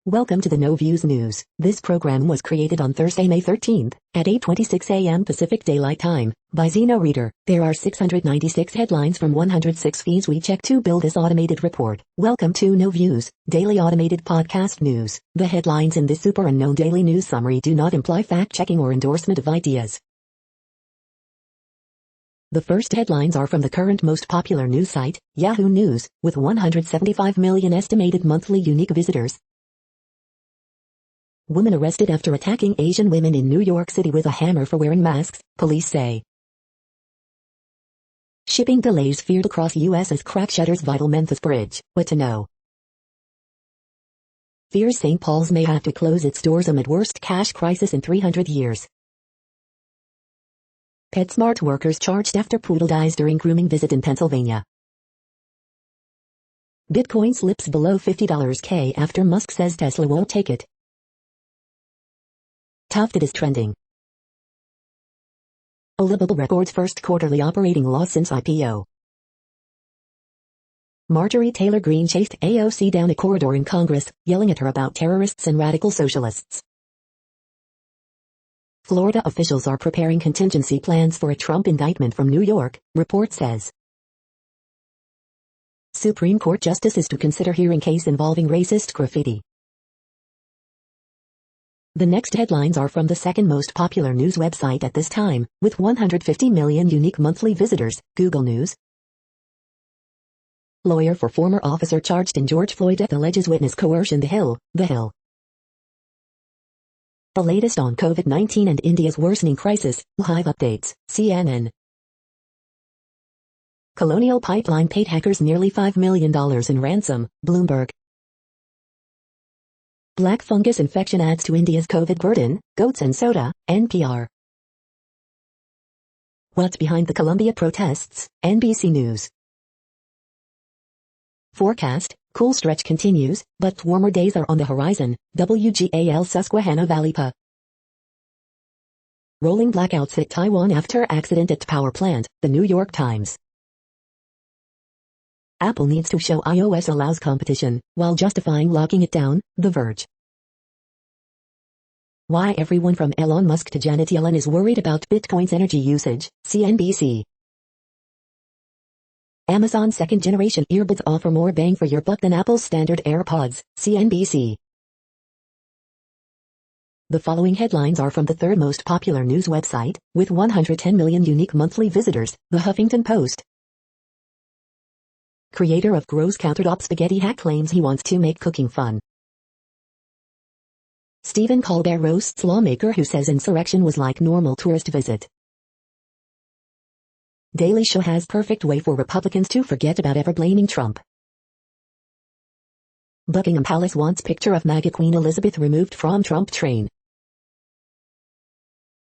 Welcome to the No Views News. This program was created on Thursday, May 13th, at 8:26 a.m. Pacific Daylight Time, by Zeno Reader. There are 696 headlines from 106 feeds we check to build this automated report. Welcome to No Views, daily automated podcast news. The headlines in this super unknown daily news summary do not imply fact-checking or endorsement of ideas. The first headlines are from the current most popular news site, Yahoo News, with 175 million estimated monthly unique visitors. Woman arrested after attacking Asian women in New York City with a hammer for wearing masks, police say. Shipping delays feared across U.S. as crack shatters vital Memphis bridge. What to know? Fears St. Paul's may have to close its doors amid worst cash crisis in 300 years. PetSmart workers charged after poodle dies during grooming visit in Pennsylvania. Bitcoin slips below $50K after Musk says Tesla won't take it. Tufted is trending. Alibaba records first quarterly operating loss since IPO. Marjorie Taylor Greene chased AOC down a corridor in Congress, yelling at her about terrorists and radical socialists. Florida officials are preparing contingency plans for a Trump indictment from New York, report says. Supreme Court justices to consider hearing case involving racist graffiti. The next headlines are from the second most popular news website at this time, with 150 million unique monthly visitors, Google News. Lawyer for former officer charged in George Floyd death alleges witness coercion. The Hill. The latest on COVID-19 and India's worsening crisis, live updates, CNN. Colonial Pipeline paid hackers nearly $5 million in ransom, Bloomberg. Black fungus infection adds to India's COVID burden, goats and soda, NPR. What's behind the Colombia protests, NBC News. Forecast, cool stretch continues, but warmer days are on the horizon, WGAL Susquehanna Valley PA. Rolling blackouts hit Taiwan after accident at power plant, The New York Times. Apple needs to show iOS allows competition, while justifying locking it down, The Verge. Why everyone from Elon Musk to Janet Yellen is worried about Bitcoin's energy usage, CNBC. Amazon's second-generation earbuds offer more bang for your buck than Apple's standard AirPods, CNBC. The following headlines are from the third most popular news website, with 110 million unique monthly visitors, The Huffington Post. Creator of Gross Countertop Spaghetti hack claims he wants to make cooking fun. Stephen Colbert roasts lawmaker who says insurrection was like normal tourist visit. Daily Show has perfect way for Republicans to forget about ever blaming Trump. Buckingham Palace wants picture of MAGA Queen Elizabeth removed from Trump train.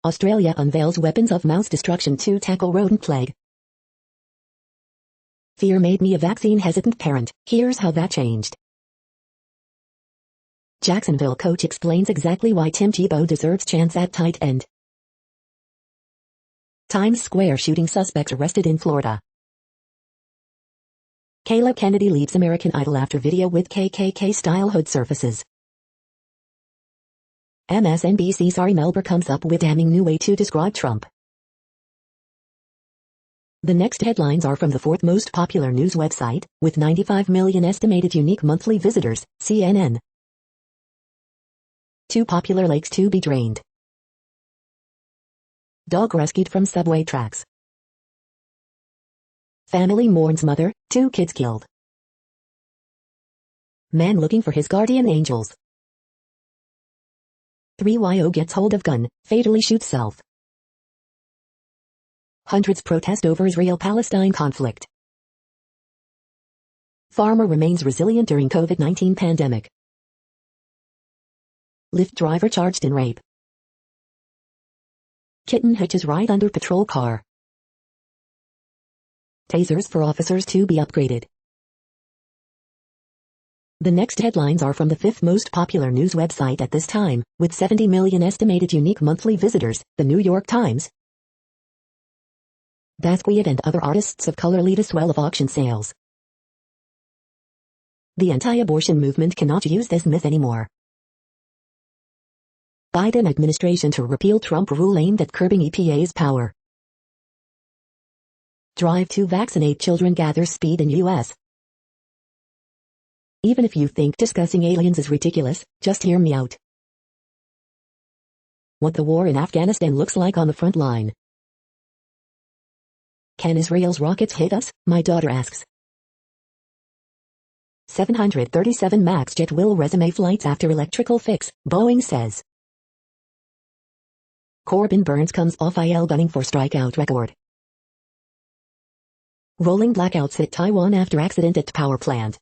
Australia unveils weapons of mass destruction to tackle rodent plague. Fear made me a vaccine-hesitant parent, here's how that changed. Jacksonville coach explains exactly why Tim Tebow deserves chance at tight end. Times Square shooting suspects arrested in Florida. Caleb Kennedy leaves American Idol after video with KKK-style hood surfaces. MSNBC's Ari Melber comes up with damning new way to describe Trump. The next headlines are from the fourth most popular news website, with 95 million estimated unique monthly visitors, CNN. Two popular lakes to be drained. Dog rescued from subway tracks. Family mourns mother, 2 kids killed. Man looking for his guardian angels. 3YO gets hold of gun, fatally shoots self. Hundreds protest over Israel-Palestine conflict. Farmer remains resilient during COVID-19 pandemic. Lyft driver charged in rape. Kitten hitches ride under patrol car. Tasers for officers to be upgraded. The next headlines are from the fifth most popular news website at this time, with 70 million estimated unique monthly visitors, The New York Times. Basquiat and other artists of color lead a swell of auction sales. The anti-abortion movement cannot use this myth anymore. Biden administration to repeal Trump rule aimed at curbing EPA's power. Drive to vaccinate children gathers speed in U.S. Even if you think discussing aliens is ridiculous, just hear me out. What the war in Afghanistan looks like on the front line. Can Israel's rockets hit us? My daughter asks. 737 MAX jet will resume flights after electrical fix, Boeing says. Corbin Burns comes off IL gunning for strikeout record. Rolling blackouts hit Taiwan after accident at power plant.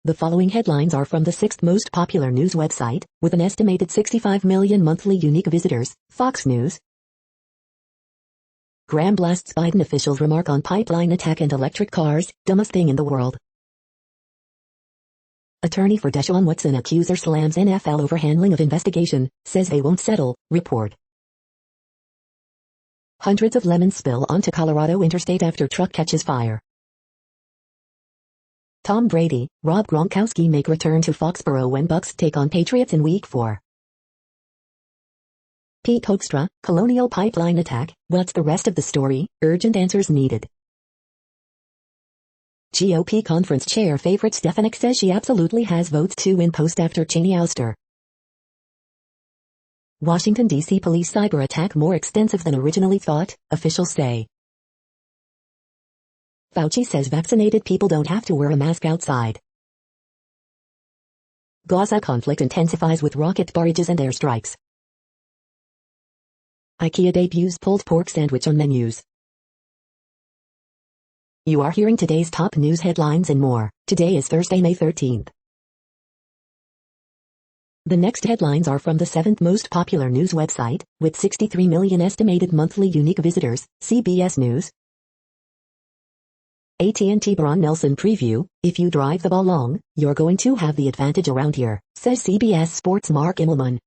The following headlines are from the sixth most popular news website, with an estimated 65 million monthly unique visitors, Fox News. Graham blasts Biden officials' remark on pipeline attack and electric cars, dumbest thing in the world. Attorney for Deshaun Watson accuser slams NFL over handling of investigation, says they won't settle, report. Hundreds of lemons spill onto Colorado interstate after truck catches fire. Tom Brady, Rob Gronkowski make return to Foxborough when Bucks take on Patriots in Week 4. Pete Hoekstra, Colonial Pipeline attack, what's the rest of the story? Urgent answers needed. GOP conference chair favorite Stefanik says she absolutely has votes to win post after Cheney ouster. Washington, D.C. police cyber attack more extensive than originally thought, officials say. Fauci says vaccinated people don't have to wear a mask outside. Gaza conflict intensifies with rocket barrages and airstrikes. IKEA debuts pulled pork sandwich on menus. You are hearing today's top news headlines and more. Today is Thursday, May 13th. The next headlines are from the seventh most popular news website, with 63 million estimated monthly unique visitors, CBS News. AT&T Braun Nelson preview, if you drive the ball long, you're going to have the advantage around here, says CBS Sports' Mark Immelman.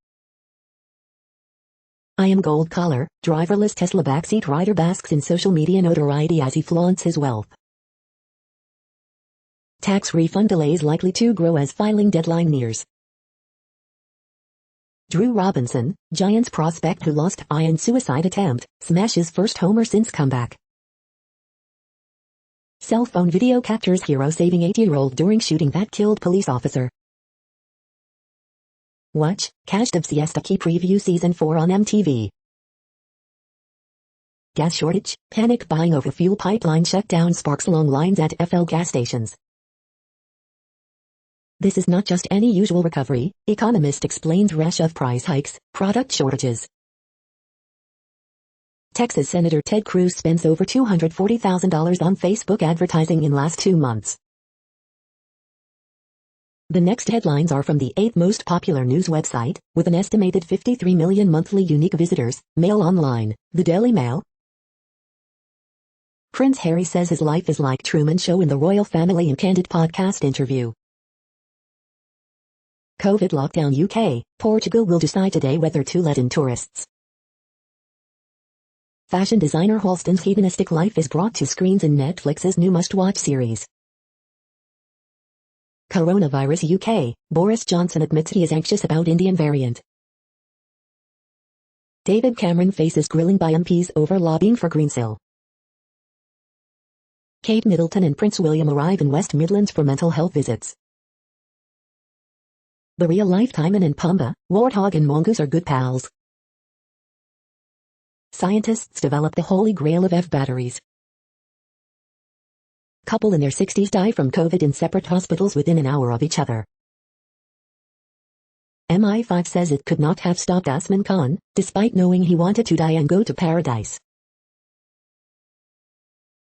I am gold collar, driverless Tesla backseat rider basks in social media notoriety as he flaunts his wealth. Tax refund delays likely to grow as filing deadline nears. Drew Robinson, Giants prospect who lost eye in suicide attempt, smashes first homer since comeback. Cell phone video captures hero saving 8-year-old during shooting that killed police officer. Watch, Cast of Siesta Key preview season 4 on MTV. Gas shortage, panic buying over fuel pipeline shutdown sparks long lines at FL gas stations. This is not just any usual recovery, economist explains rush of price hikes, product shortages. Texas Senator Ted Cruz spends over $240,000 on Facebook advertising in last 2 months. The next headlines are from the 8th most popular news website, with an estimated 53 million monthly unique visitors, Mail Online, the Daily Mail. Prince Harry says his life is like Truman Show in the royal family in candid podcast interview. COVID lockdown UK, Portugal will decide today whether to let in tourists. Fashion designer Halston's hedonistic life is brought to screens in Netflix's new must-watch series. Coronavirus UK, Boris Johnson admits he is anxious about Indian variant. David Cameron faces grilling by MPs over lobbying for Greensill. Kate Middleton and Prince William arrive in West Midlands for mental health visits. The real-life Timon and Pumbaa, warthog and mongoose are good pals. Scientists develop the holy grail of EV batteries. Couple in their 60s die from COVID in separate hospitals within an hour of each other. MI5 says it could not have stopped Usman Khan, despite knowing he wanted to die and go to paradise.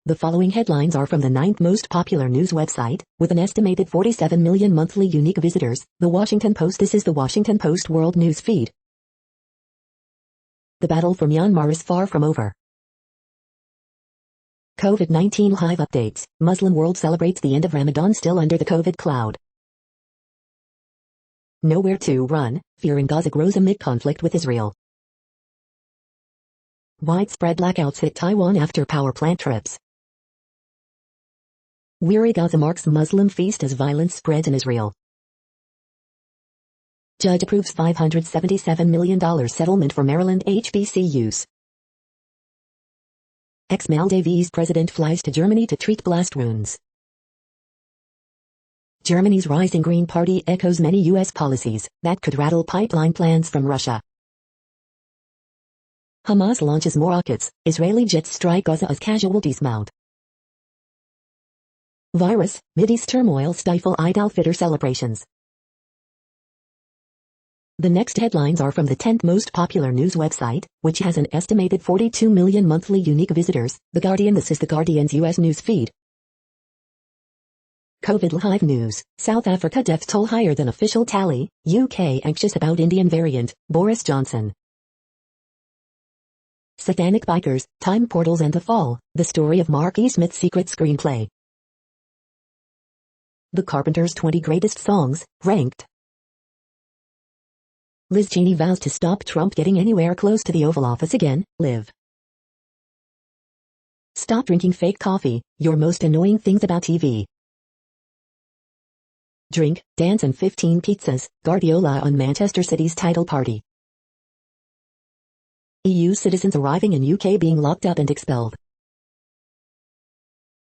The following headlines are from the 9th most popular news website, with an estimated 47 million monthly unique visitors, The Washington Post. This is the Washington Post World News Feed. The battle for Myanmar is far from over. COVID-19 live updates. Muslim world celebrates the end of Ramadan still under the COVID cloud. Nowhere to run, fear in Gaza grows amid conflict with Israel. Widespread blackouts hit Taiwan after power plant trips. Weary Gaza marks Muslim feast as violence spreads in Israel. Judge approves $577 million settlement for Maryland HBCUs. Ex-Maldives president flies to Germany to treat blast wounds. Germany's rising Green Party echoes many U.S. policies that could rattle pipeline plans from Russia. Hamas launches more rockets, Israeli jets strike Gaza as casualties mount. Virus, Mideast turmoil stifle Eid al-Fitr celebrations. The next headlines are from the 10th most popular news website, which has an estimated 42 million monthly unique visitors, The Guardian. This is The Guardian's U.S. news feed. COVID live news, South Africa death toll higher than official tally, UK anxious about Indian variant, Boris Johnson. Satanic bikers, time portals and the fall, the story of Mark E. Smith's secret screenplay. The Carpenters' 20 greatest songs, ranked. Liz Cheney vows to stop Trump getting anywhere close to the Oval Office again, Liv. Stop drinking fake coffee, your most annoying things about TV. Drink, dance and 15 pizzas, Guardiola on Manchester City's title party. EU citizens arriving in UK being locked up and expelled.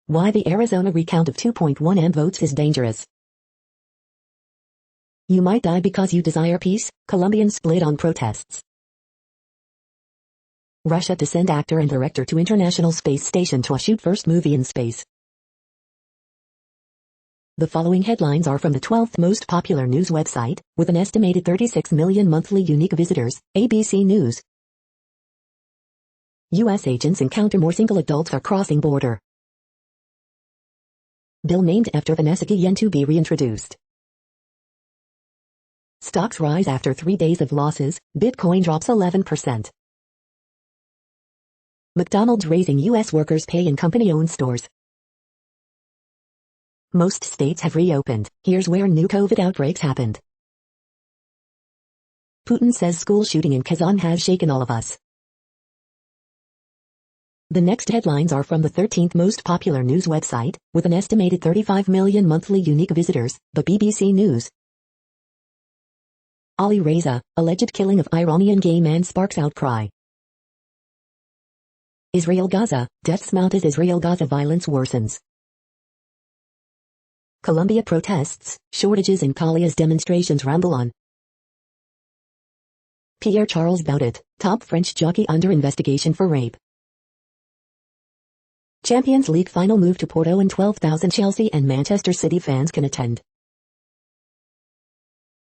Why the Arizona recount of 2.1M votes is dangerous. You might die because you desire peace, Colombians split on protests. Russia to send actor and director to International Space Station to shoot first movie in space. The following headlines are from the 12th most popular news website, with an estimated 36 million monthly unique visitors, ABC News. U.S. agents encounter more single adults are crossing border. Bill named after Vanessa Guillen to be reintroduced. Stocks rise after 3 days of losses, Bitcoin drops 11%. McDonald's raising U.S. workers' pay in company-owned stores. Most states have reopened, here's where new COVID outbreaks happened. Putin says school shooting in Kazan has shaken all of us. The next headlines are from the 13th most popular news website, with an estimated 35 million monthly unique visitors, the BBC News. Ali Reza, alleged killing of Iranian gay man sparks outcry. Israel-Gaza, deaths mount as Israel-Gaza violence worsens. Colombia protests, shortages in Cali as demonstrations ramble on. Pierre-Charles Boudet, top French jockey under investigation for rape. Champions League final move to Porto and 12,000 Chelsea and Manchester City fans can attend.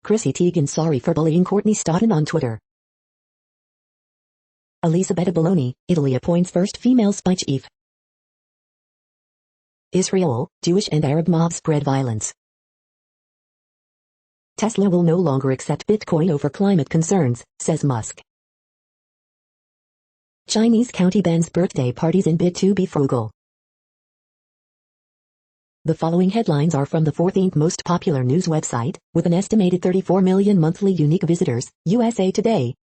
Chrissy Teigen sorry for bullying Courtney Stodden on Twitter. Elisabetta Belloni, Italy appoints first female spy chief. Israel, Jewish and Arab mobs spread violence. Tesla will no longer accept Bitcoin over climate concerns, says Musk. Chinese county bans birthday parties in bid to be frugal. The following headlines are from the 14th most popular news website, with an estimated 34 million monthly unique visitors, USA Today.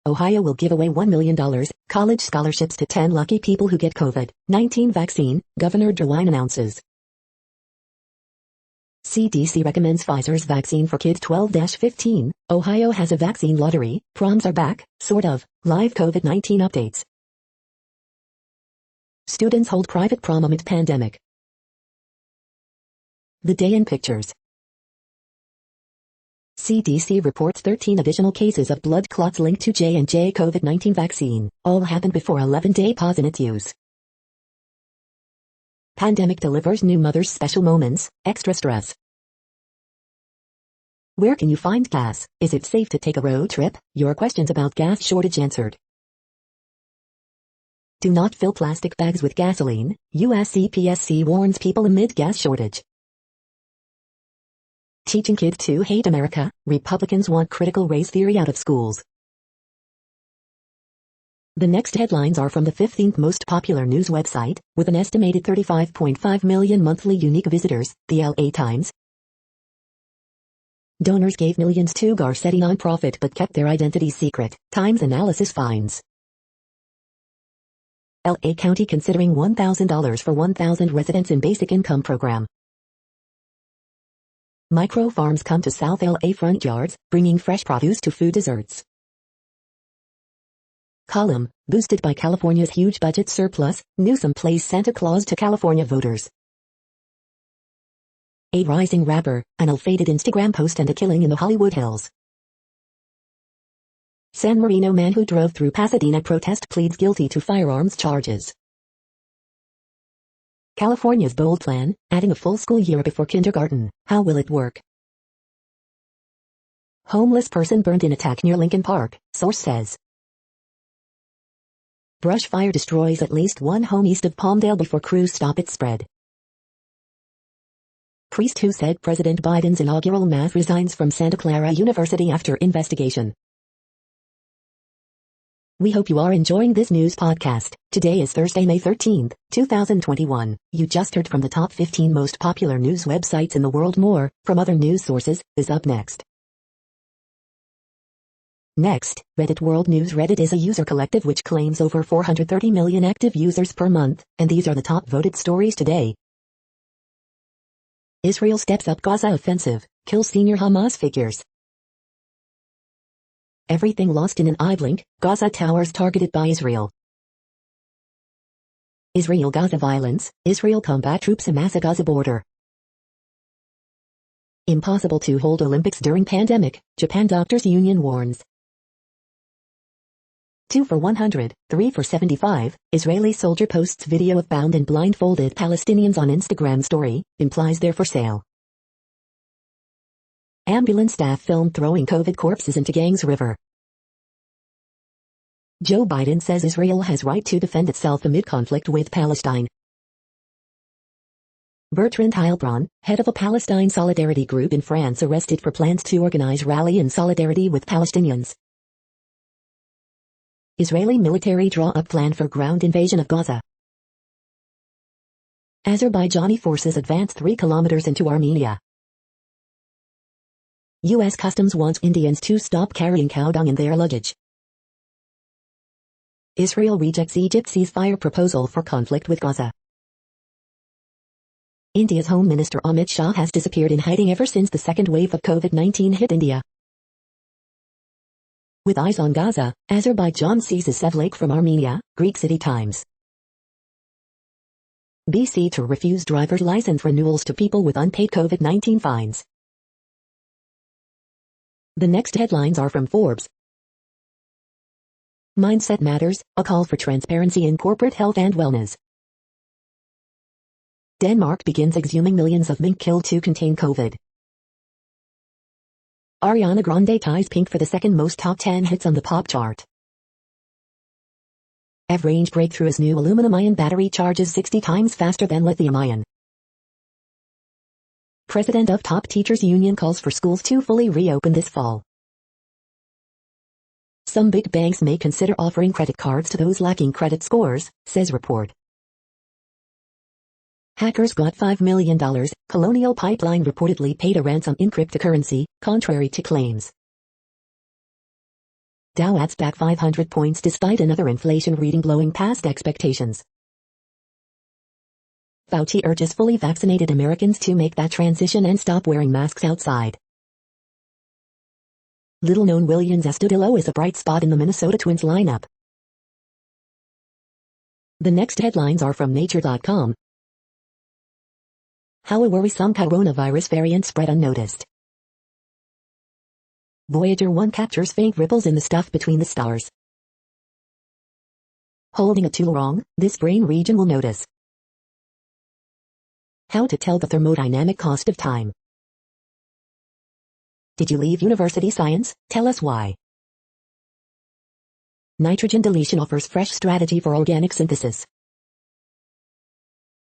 Ohio will give away $1 million, college scholarships to 10 lucky people who get COVID-19 vaccine, Governor DeWine announces. CDC recommends Pfizer's vaccine for kids 12-15, Ohio has a vaccine lottery, proms are back, sort of, live COVID-19 updates. Students hold private prom amid pandemic. The day in pictures. CDC reports 13 additional cases of blood clots linked to J&J COVID-19 vaccine, all happened before 11-day pause in its use. Pandemic delivers new mothers special moments, extra stress. Where can you find gas? Is it safe to take a road trip? Your questions about gas shortage answered. Do not fill plastic bags with gasoline, US CPSC warns people amid gas shortage. Teaching kids to hate America, Republicans want critical race theory out of schools. The next headlines are from the 15th most popular news website, with an estimated 35.5 million monthly unique visitors, the LA Times. Donors gave millions to Garcetti nonprofit but kept their identities secret, Times analysis finds. LA County considering $1,000 for 1,000 residents in basic income program. Micro farms come to South LA front yards, bringing fresh produce to food desserts. Column, boosted by California's huge budget surplus, Newsom plays Santa Claus to California voters. A rising rapper, an ill-fated Instagram post and a killing in the Hollywood Hills. San Marino man who drove through Pasadena protest pleads guilty to firearms charges. California's bold plan, adding a full school year before kindergarten. How will it work? Homeless person burned in attack near Lincoln Park, source says. Brush fire destroys at least one home east of Palmdale before crews stop its spread. Priest who said President Biden's inaugural math resigns from Santa Clara University after investigation. We hope you are enjoying this news podcast. Today is Thursday, May 13th, 2021. You just heard from the top 15 most popular news websites in the world. More, from other news sources, is up next. Next, Reddit World News. Reddit is a user collective which claims over 430 million active users per month, and these are the top voted stories today. Israel steps up Gaza offensive, kills senior Hamas figures. Everything lost in an eye blink, Gaza towers targeted by Israel. Israel-Gaza violence, Israel combat troops amass at Gaza border. Impossible to hold Olympics during pandemic, Japan doctors union warns. 2 for 100, 3 for 75, Israeli soldier posts video of bound and blindfolded Palestinians on Instagram story, implies they're for sale. Ambulance staff filmed throwing COVID corpses into Ganges River. Joe Biden says Israel has right to defend itself amid conflict with Palestine. Bertrand Heilbronn, head of a Palestine solidarity group in France, arrested for plans to organize rally in solidarity with Palestinians. Israeli military draw up plan for ground invasion of Gaza. Azerbaijani forces advance 3 kilometers into Armenia. U.S. Customs wants Indians to stop carrying cow dung in their luggage. Israel rejects Egypt's ceasefire proposal for conflict with Gaza. India's Home Minister Amit Shah has disappeared in hiding ever since the second wave of COVID-19 hit India. With eyes on Gaza, Azerbaijan seizes Sevlake from Armenia, Greek City Times. BC to refuse driver's license renewals to people with unpaid COVID-19 fines. The next headlines are from Forbes. Mindset Matters, a call for transparency in corporate health and wellness. Denmark begins exhuming millions of mink killed to contain COVID. Ariana Grande ties Pink for the second most top 10 hits on the pop chart. EV-range breakthrough as new aluminum-ion battery charges 60 times faster than lithium-ion. President of Top Teachers Union calls for schools to fully reopen this fall. Some big banks may consider offering credit cards to those lacking credit scores, says report. Hackers got $5 million, Colonial Pipeline reportedly paid a ransom in cryptocurrency, contrary to claims. Dow adds back 500 points despite another inflation reading blowing past expectations. Fauci urges fully vaccinated Americans to make that transition and stop wearing masks outside. Little-known Williams Astudillo is a bright spot in the Minnesota Twins lineup. The next headlines are from Nature.com. How a worrisome coronavirus variant spread unnoticed. Voyager 1 captures faint ripples in the stuff between the stars. Holding a tool wrong, this brain region will notice. How to tell the thermodynamic cost of time. Did you leave university science? Tell us why. Nitrogen deletion offers fresh strategy for organic synthesis.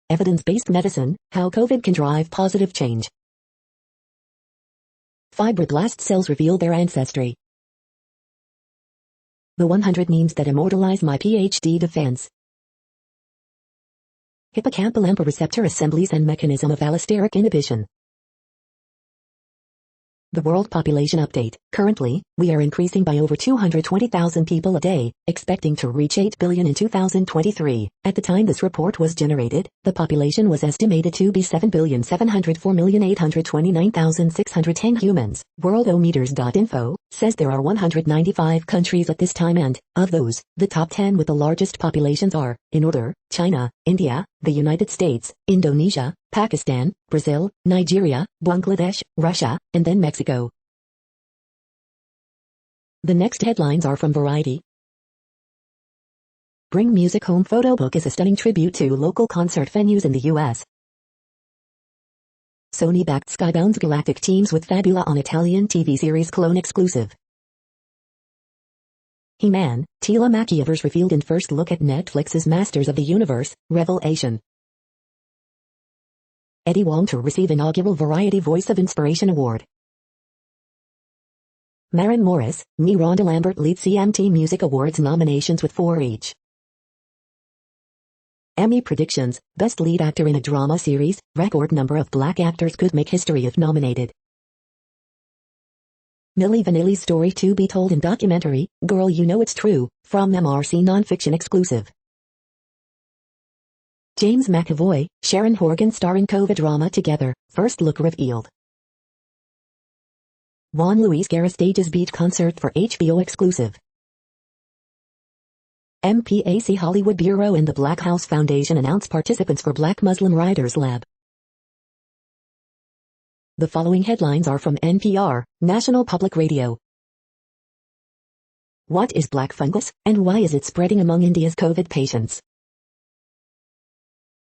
Evidence-based medicine, how COVID can drive positive change. Fibroblast cells reveal their ancestry. The 100 memes that immortalize my PhD defense. Hippocampal AMPA receptor assemblies and mechanism of allosteric inhibition. The World Population Update. Currently, we are increasing by over 220,000 people a day, expecting to reach 8 billion in 2023. At the time this report was generated, the population was estimated to be 7,704,829,610 humans. Worldometers.info says there are 195 countries at this time and, of those, the top 10 with the largest populations are, in order, China, India, the United States, Indonesia, Pakistan, Brazil, Nigeria, Bangladesh, Russia, and then Mexico. The next headlines are from Variety. Bring Music Home photo book is a stunning tribute to local concert venues in the U.S. Sony-backed Skybound's Galactic teams with Fabula on Italian TV series Clone exclusive. He-Man, Tila Machiavers revealed in first look at Netflix's Masters of the Universe, Revelation. Eddie Wong to receive inaugural Variety Voice of Inspiration Award. Maren Morris, Me Rhonda Lambert lead CMT Music Awards nominations with 4 each. Emmy predictions, Best Lead Actor in a Drama Series, record number of black actors could make history if nominated. Milli Vanilli's story to be told in documentary, Girl You Know It's True, from MRC Nonfiction exclusive. James McAvoy, Sharon Horgan star in COVID drama together, first look revealed. Juan Luis Guerra stages beat concert for HBO exclusive. MPAC Hollywood Bureau and the Black House Foundation announce participants for Black Muslim Writers Lab. The following headlines are from NPR, National Public Radio. What is black fungus, and why is it spreading among India's COVID patients?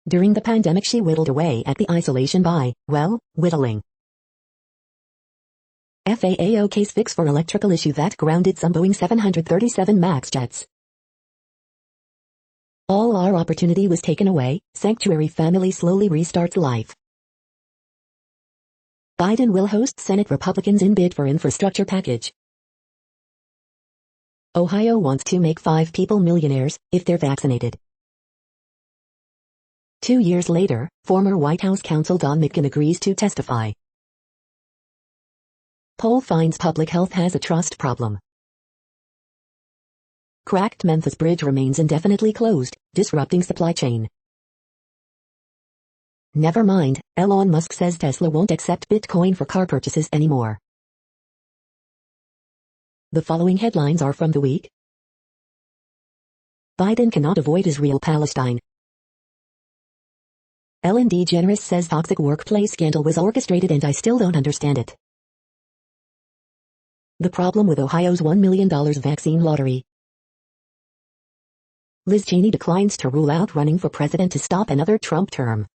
During the pandemic she whittled away at the isolation by, well, whittling. FAA case fix for electrical issue that grounded some Boeing 737 MAX jets. All our opportunity was taken away, sanctuary family slowly restarts life. Biden will host Senate Republicans in bid for infrastructure package. Ohio wants to make 5 people millionaires, if they're vaccinated. 2 years later, former White House counsel Don McGahn agrees to testify. Poll finds public health has a trust problem. Cracked Memphis bridge remains indefinitely closed, disrupting supply chain. Never mind, Elon Musk says Tesla won't accept Bitcoin for car purchases anymore. The following headlines are from The Week. Biden cannot avoid Israel-Palestine. Ellen DeGeneres says toxic workplace scandal was orchestrated and I still don't understand it. The problem with Ohio's $1 million vaccine lottery. Liz Cheney declines to rule out running for president to stop another Trump term.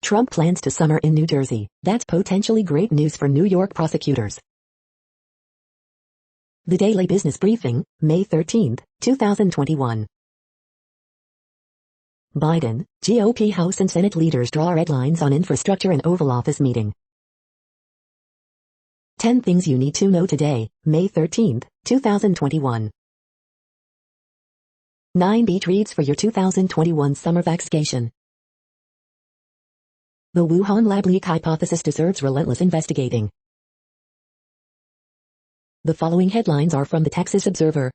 Trump plans to summer in New Jersey. That's potentially great news for New York prosecutors. The Daily Business Briefing, May 13, 2021. Biden, GOP House and Senate leaders draw red lines on infrastructure in Oval Office meeting. 10 things you need to know today, May 13, 2021. 9 beat reads for your 2021 summer vacation. The Wuhan lab leak hypothesis deserves relentless investigating. The following headlines are from the Texas Observer.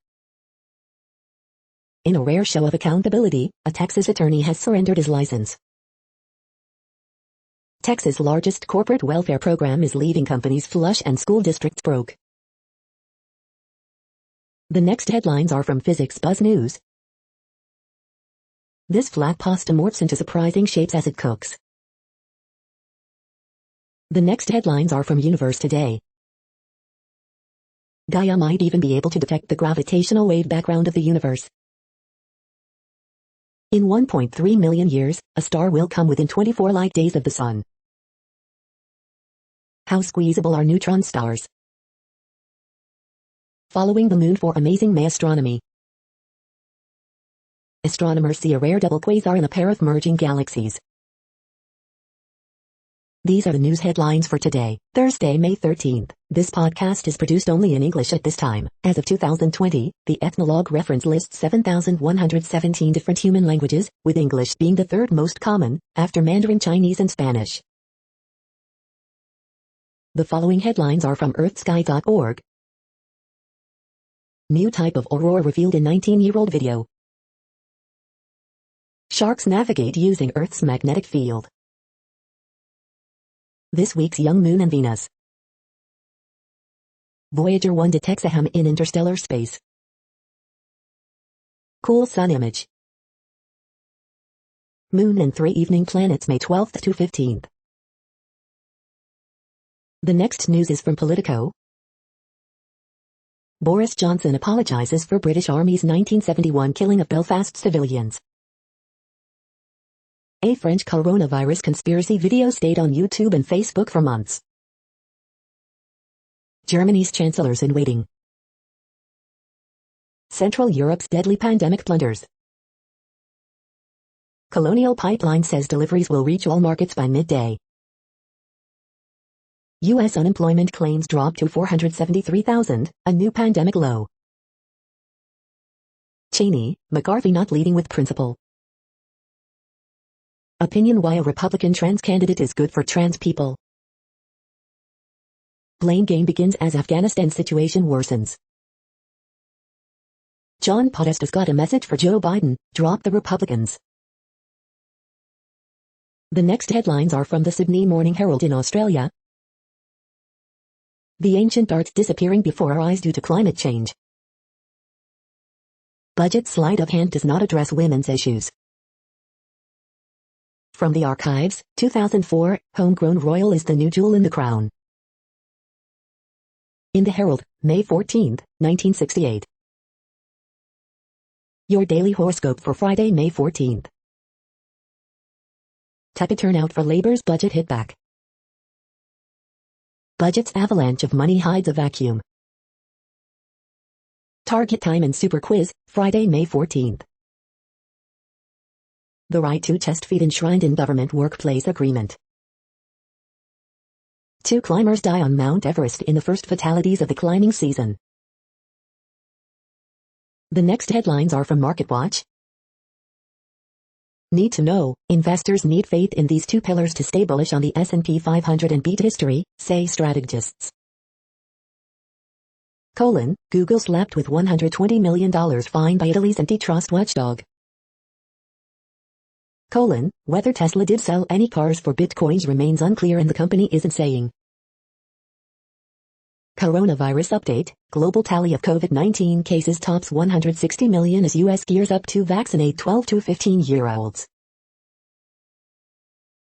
In a rare show of accountability, a Texas attorney has surrendered his license. Texas' largest corporate welfare program is leaving companies flush and school districts broke. The next headlines are from Physics Buzz News. This flat pasta morphs into surprising shapes as it cooks. The next headlines are from Universe Today. Gaia might even be able to detect the gravitational wave background of the universe. In 1.3 million years, a star will come within 24 light days of the sun. How squeezable are neutron stars? Following the moon for amazing May astronomy. Astronomers see a rare double quasar in a pair of merging galaxies. These are the news headlines for today, Thursday, May 13th. This podcast is produced only in English at this time. As of 2020, the Ethnologue reference lists 7,117 different human languages, with English being the third most common, after Mandarin Chinese and Spanish. The following headlines are from earthsky.org. New type of aurora revealed in 19-year-old video. Sharks navigate using Earth's magnetic field. This week's young moon and Venus. Voyager 1 detects a hem in interstellar space. Cool sun image. Moon and 3 evening planets May 12th to 15th. The next news is from Politico. Boris Johnson apologizes for British Army's 1971 killing of Belfast civilians. A French coronavirus conspiracy video stayed on YouTube and Facebook for months. Germany's chancellors in waiting. Central Europe's deadly pandemic plunders. Colonial Pipeline says deliveries will reach all markets by midday. U.S. unemployment claims dropped to 473,000, a new pandemic low. Cheney, McCarthy not leading with principle. Opinion why a Republican trans candidate is good for trans people. Blame game begins as Afghanistan situation worsens. John Podesta's got a message for Joe Biden, drop the Republicans. The next headlines are from the Sydney Morning Herald in Australia. The ancient arts disappearing before our eyes due to climate change. Budget sleight of hand does not address women's issues. From the archives, 2004, homegrown royal is the new jewel in the crown. In the Herald, May 14, 1968. Your daily horoscope for Friday, May 14th. Tepid turnout for Labour's budget hitback. Budget's avalanche of money hides a vacuum. Target time and super quiz, Friday, May 14th. The right to chest feed enshrined in government workplace agreement. 2 climbers die on Mount Everest in the first fatalities of the climbing season. The next headlines are from MarketWatch. Need to know, investors need faith in these 2 pillars to stay bullish on the S&P 500 and beat history, say strategists. Google slapped with $120 million fine by Italy's antitrust watchdog. Whether Tesla did sell any cars for bitcoins remains unclear and the company isn't saying. Coronavirus update, global tally of COVID-19 cases tops 160 million as U.S. gears up to vaccinate 12 to 15-year-olds.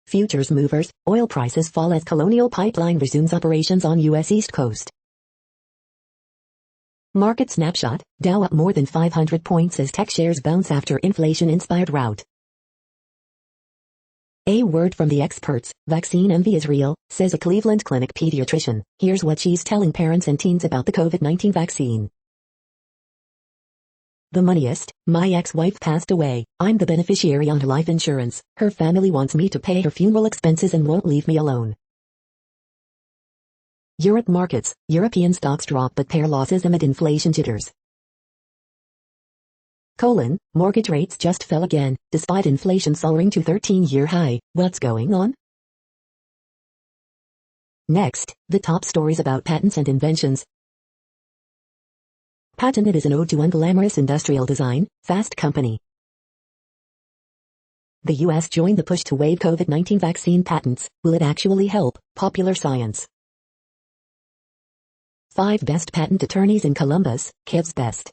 Futures movers, oil prices fall as Colonial Pipeline resumes operations on U.S. East Coast. Market snapshot, Dow up more than 500 points as tech shares bounce after inflation-inspired rout. A word from the experts, vaccine envy is real, says a Cleveland Clinic pediatrician. Here's what she's telling parents and teens about the COVID-19 vaccine. The moneyest, my ex-wife passed away, I'm the beneficiary on her life insurance, her family wants me to pay her funeral expenses and won't leave me alone. Europe markets, European stocks drop but pair losses amid inflation jitters. Mortgage rates just fell again, despite inflation soaring to 13-year high. What's going on? Next, the top stories about patents and inventions. Patented is an ode to unglamorous industrial design, Fast Company. The U.S. joined the push to waive COVID-19 vaccine patents. Will it actually help? Popular Science. 5 best patent attorneys in Columbus, Kev's best.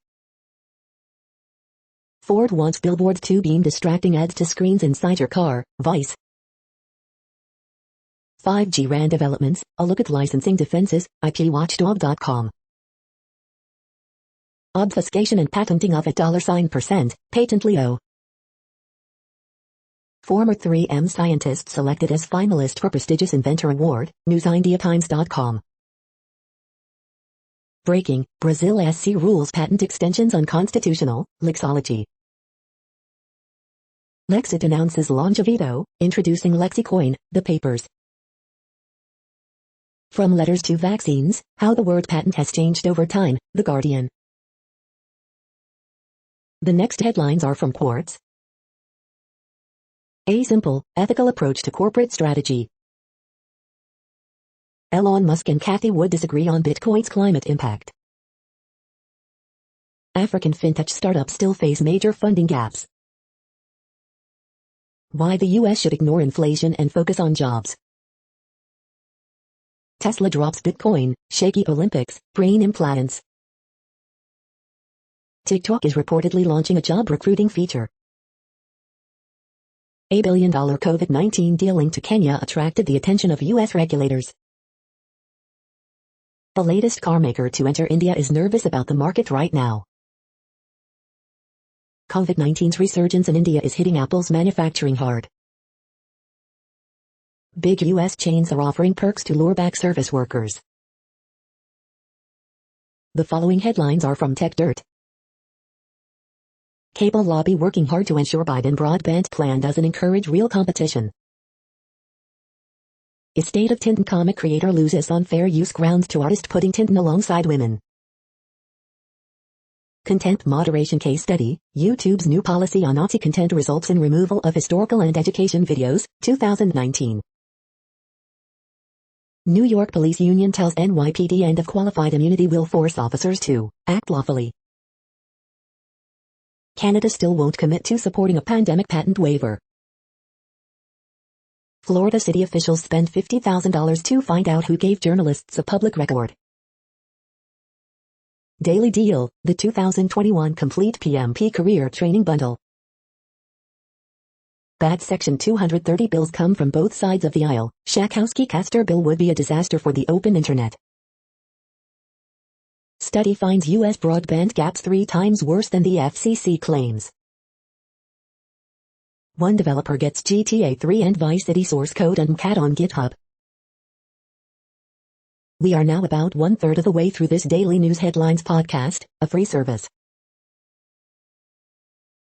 Ford wants billboards to beam distracting ads to screens inside your car, Vice. 5G RAN developments, a look at licensing defenses, IPWatchdog.com. Obfuscation and patenting of $% patent Leo. Former 3M scientist selected as finalist for prestigious inventor award, NewsIndiaTimes.com. Breaking, Brazil SC rules patent extensions unconstitutional, Lexology. Lexit announces launch of Ito, introducing LexiCoin, the papers. From letters to vaccines, how the word patent has changed over time, The Guardian. The next headlines are from Quartz. A simple, ethical approach to corporate strategy. Elon Musk and Cathie Wood disagree on Bitcoin's climate impact. African fintech startups still face major funding gaps. Why the US should ignore inflation and focus on jobs. Tesla drops Bitcoin, shaky Olympics, brain implants. TikTok is reportedly launching a job recruiting feature. A $1 billion COVID-19 deal linked to Kenya attracted the attention of US regulators. The latest car maker to enter India is nervous about the market right now. COVID-19's resurgence in India is hitting Apple's manufacturing hard. Big US chains are offering perks to lure back service workers. The following headlines are from TechDirt. Cable lobby working hard to ensure Biden broadband plan doesn't encourage real competition. Estate of Tintin comic creator loses on fair use grounds to artist putting Tintin alongside women. Content moderation case study, YouTube's new policy on Nazi content results in removal of historical and education videos, 2019. New York Police Union tells NYPD end of qualified immunity will force officers to act lawfully. Canada still won't commit to supporting a pandemic patent waiver. Florida city officials spend $50,000 to find out who gave journalists a public record. Daily Deal, the 2021 Complete PMP Career Training Bundle. Bad Section 230 bills come from both sides of the aisle. Schakowsky-Castor bill would be a disaster for the open internet. Study finds U.S. broadband gaps 3 times worse than the FCC claims. One developer gets GTA 3 and Vice City source code and MCAT on GitHub. We are now about 1/3 of the way through this daily news headlines podcast, a free service.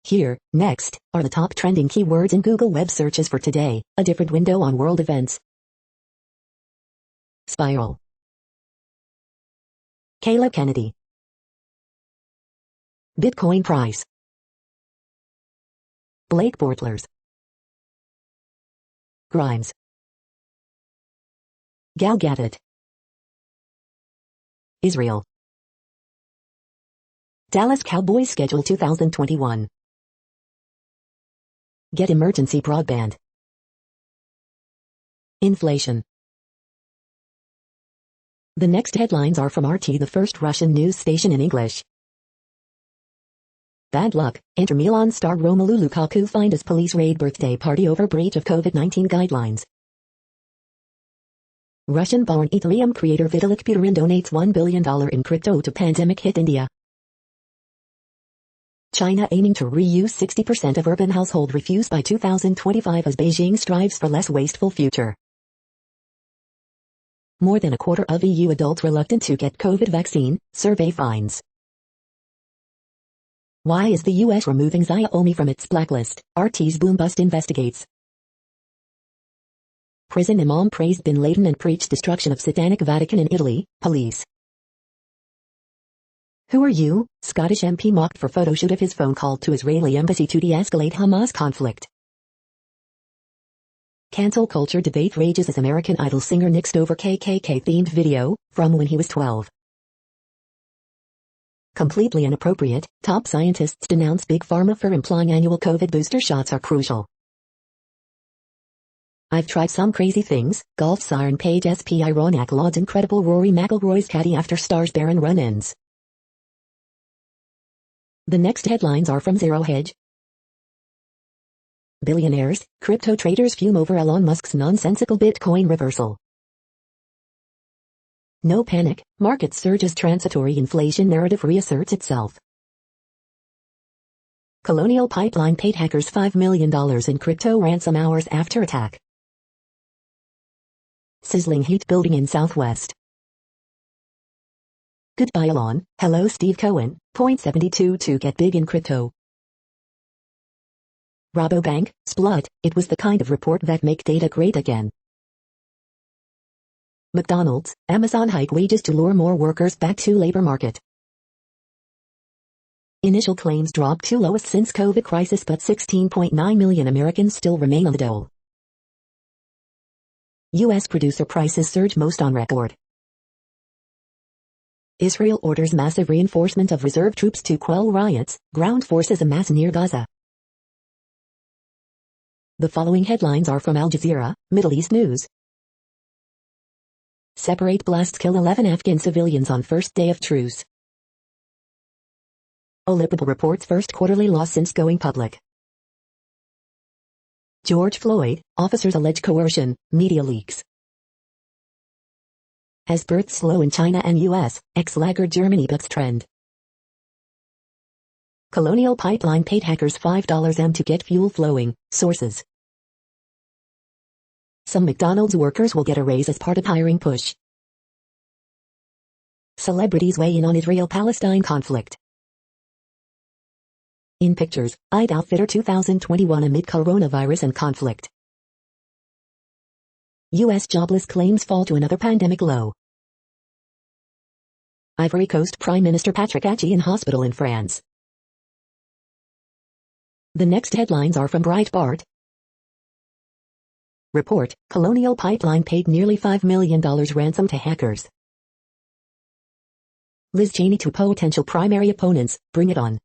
Here, next, are the top trending keywords in Google web searches for today, a different window on world events. Spiral. Kayla Kennedy. Bitcoin price. Blake Bortlers. Grimes. Gal Gadot. Israel. Dallas Cowboys schedule 2021. Get emergency broadband. Inflation. The next headlines are from RT, the first Russian news station in English. Bad luck, Inter Milan star Romelu Lukaku fined as police raid birthday party over breach of COVID-19 guidelines. Russian-born Ethereum creator Vitalik Buterin donates $1 billion in crypto to pandemic hit India. China aiming to reuse 60% of urban household refuse by 2025 as Beijing strives for less wasteful future. More than a quarter of EU adults reluctant to get COVID vaccine, survey finds. Why is the US removing Xiaomi from its blacklist? RT's Boom Bust investigates. Prison imam praised Bin Laden and preached destruction of Satanic Vatican in Italy, police. Who are you? Scottish MP mocked for photoshoot of his phone call to Israeli embassy to de-escalate Hamas conflict. Cancel culture debate rages as American Idol singer nixed over KKK-themed video, from when he was 12. Completely inappropriate, top scientists denounce Big Pharma for implying annual COVID booster shots are crucial. I've tried some crazy things, golf siren Paige SP Ironic lauds incredible Rory McIlroy's caddy after stars barren run-ins. The next headlines are from Zero Hedge. Billionaires, crypto traders fume over Elon Musk's nonsensical Bitcoin reversal. No panic, market surge as transitory inflation narrative reasserts itself. Colonial Pipeline paid hackers $5 million in crypto ransom hours after attack. Sizzling heat building in Southwest. Goodbye Elon, hello Steve Cohen, .72 to get big in crypto. Rabobank, Splut, it was the kind of report that make data great again. McDonald's, Amazon hike wages to lure more workers back to labor market. Initial claims dropped to lowest since COVID crisis but 16.9 million Americans still remain on the dole. U.S. producer prices surge most on record. Israel orders massive reinforcement of reserve troops to quell riots, ground forces amass near Gaza. The following headlines are from Al Jazeera, Middle East News. Separate blasts kill 11 Afghan civilians on first day of truce. Olipable reports first quarterly loss since going public. George Floyd, officers allege coercion, media leaks. As births slow in China and U.S., ex-laggard Germany bucks trend. Colonial Pipeline paid hackers $5 to get fuel flowing, sources. Some McDonald's workers will get a raise as part of hiring push. Celebrities weigh in on Israel-Palestine conflict. In pictures, Eid Outfitter 2021 amid coronavirus and conflict. U.S. jobless claims fall to another pandemic low. Ivory Coast Prime Minister Patrick Achi in hospital in France. The next headlines are from Breitbart. Report, Colonial Pipeline paid nearly $5 million ransom to hackers. Liz Cheney to potential primary opponents, bring it on.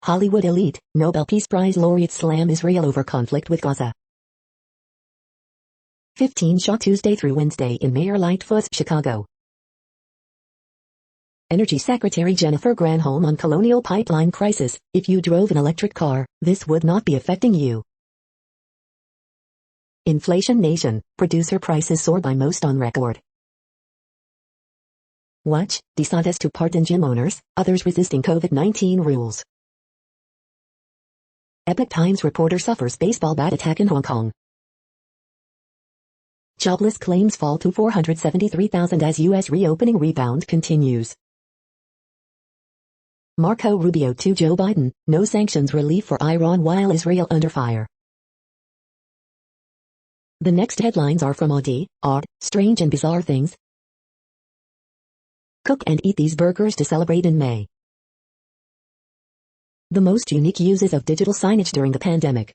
Hollywood elite, Nobel Peace Prize laureate slam Israel over conflict with Gaza. 15 shot Tuesday through Wednesday in Mayor Lightfoot's Chicago. Energy Secretary Jennifer Granholm on Colonial Pipeline crisis, if you drove an electric car, this would not be affecting you. Inflation nation, producer prices soar by most on record. Watch, DeSantis to pardon gym owners, others resisting COVID-19 rules. Epoch Times reporter suffers baseball bat attack in Hong Kong. Jobless claims fall to 473,000 as U.S. reopening rebound continues. Marco Rubio to Joe Biden, no sanctions relief for Iran while Israel under fire. The next headlines are from Odd, Strange and Bizarre Things. Cook and eat these burgers to celebrate in May. The most unique uses of digital signage during the pandemic.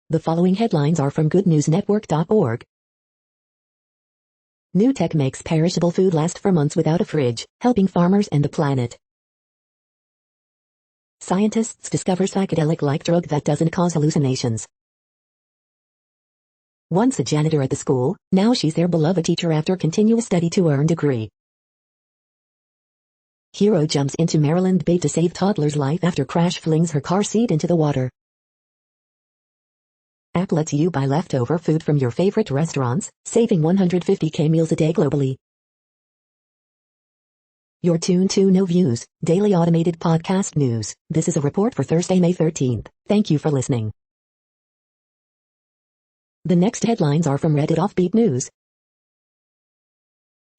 The following headlines are from goodnewsnetwork.org. New tech makes perishable food last for months without a fridge, helping farmers and the planet. Scientists discover psychedelic-like drug that doesn't cause hallucinations. Once a janitor at the school, now she's their beloved teacher after continuous study to earn degree. Hero jumps into Maryland Bay to save toddler's life after crash flings her car seat into the water. App lets you buy leftover food from your favorite restaurants, saving 150k meals a day globally. You're tuned to No Views, daily automated podcast news. This is a report for Thursday, May 13th. Thank you for listening. The next headlines are from Reddit Offbeat News.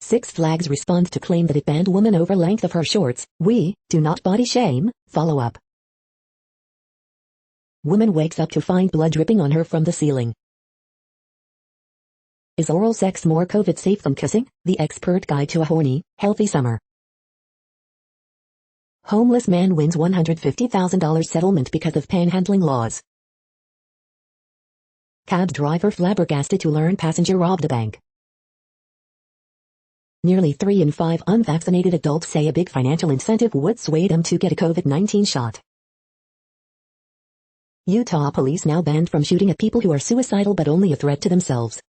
Six Flags responds to claim that it banned woman over length of her shorts. We do not body shame. Follow up. Woman wakes up to find blood dripping on her from the ceiling. Is oral sex more COVID safe than kissing? The expert guide to a horny, healthy summer. Homeless man wins $150,000 settlement because of panhandling laws. Cab driver flabbergasted to learn passenger robbed a bank. Nearly 3 in 5 unvaccinated adults say a big financial incentive would sway them to get a COVID-19 shot. Utah police now banned from shooting at people who are suicidal but only a threat to themselves.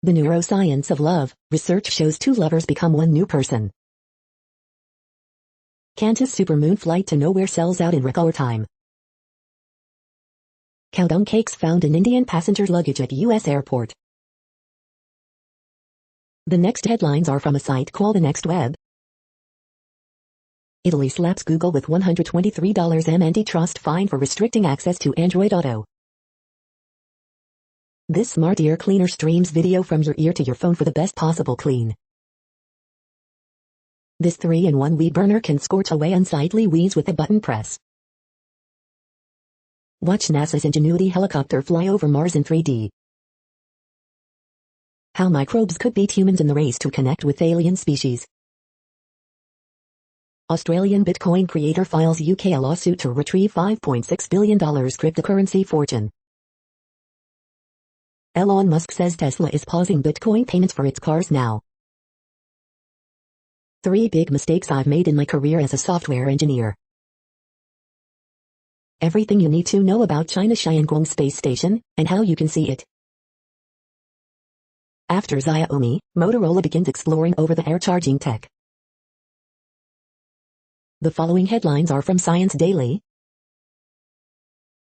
The neuroscience of love, research shows 2 lovers become 1 new person. Qantas supermoon flight to nowhere sells out in record time. Countdown cakes found in Indian passenger's luggage at U.S. airport. The next headlines are from a site called The Next Web. Italy slaps Google with $123 antitrust fine for restricting access to Android Auto. This smart ear cleaner streams video from your ear to your phone for the best possible clean. This 3-in-1 weed burner can scorch away unsightly weeds with a button press. Watch NASA's Ingenuity helicopter fly over Mars in 3D. How microbes could beat humans in the race to connect with alien species. Australian Bitcoin creator files UK lawsuit to retrieve $5.6 billion cryptocurrency fortune. Elon Musk says Tesla is pausing Bitcoin payments for its cars now. 3 big mistakes I've made in my career as a software engineer. Everything you need to know about China's Tiangong space station, and how you can see it. After Xiaomi, Motorola begins exploring over-the-air charging tech. The following headlines are from Science Daily.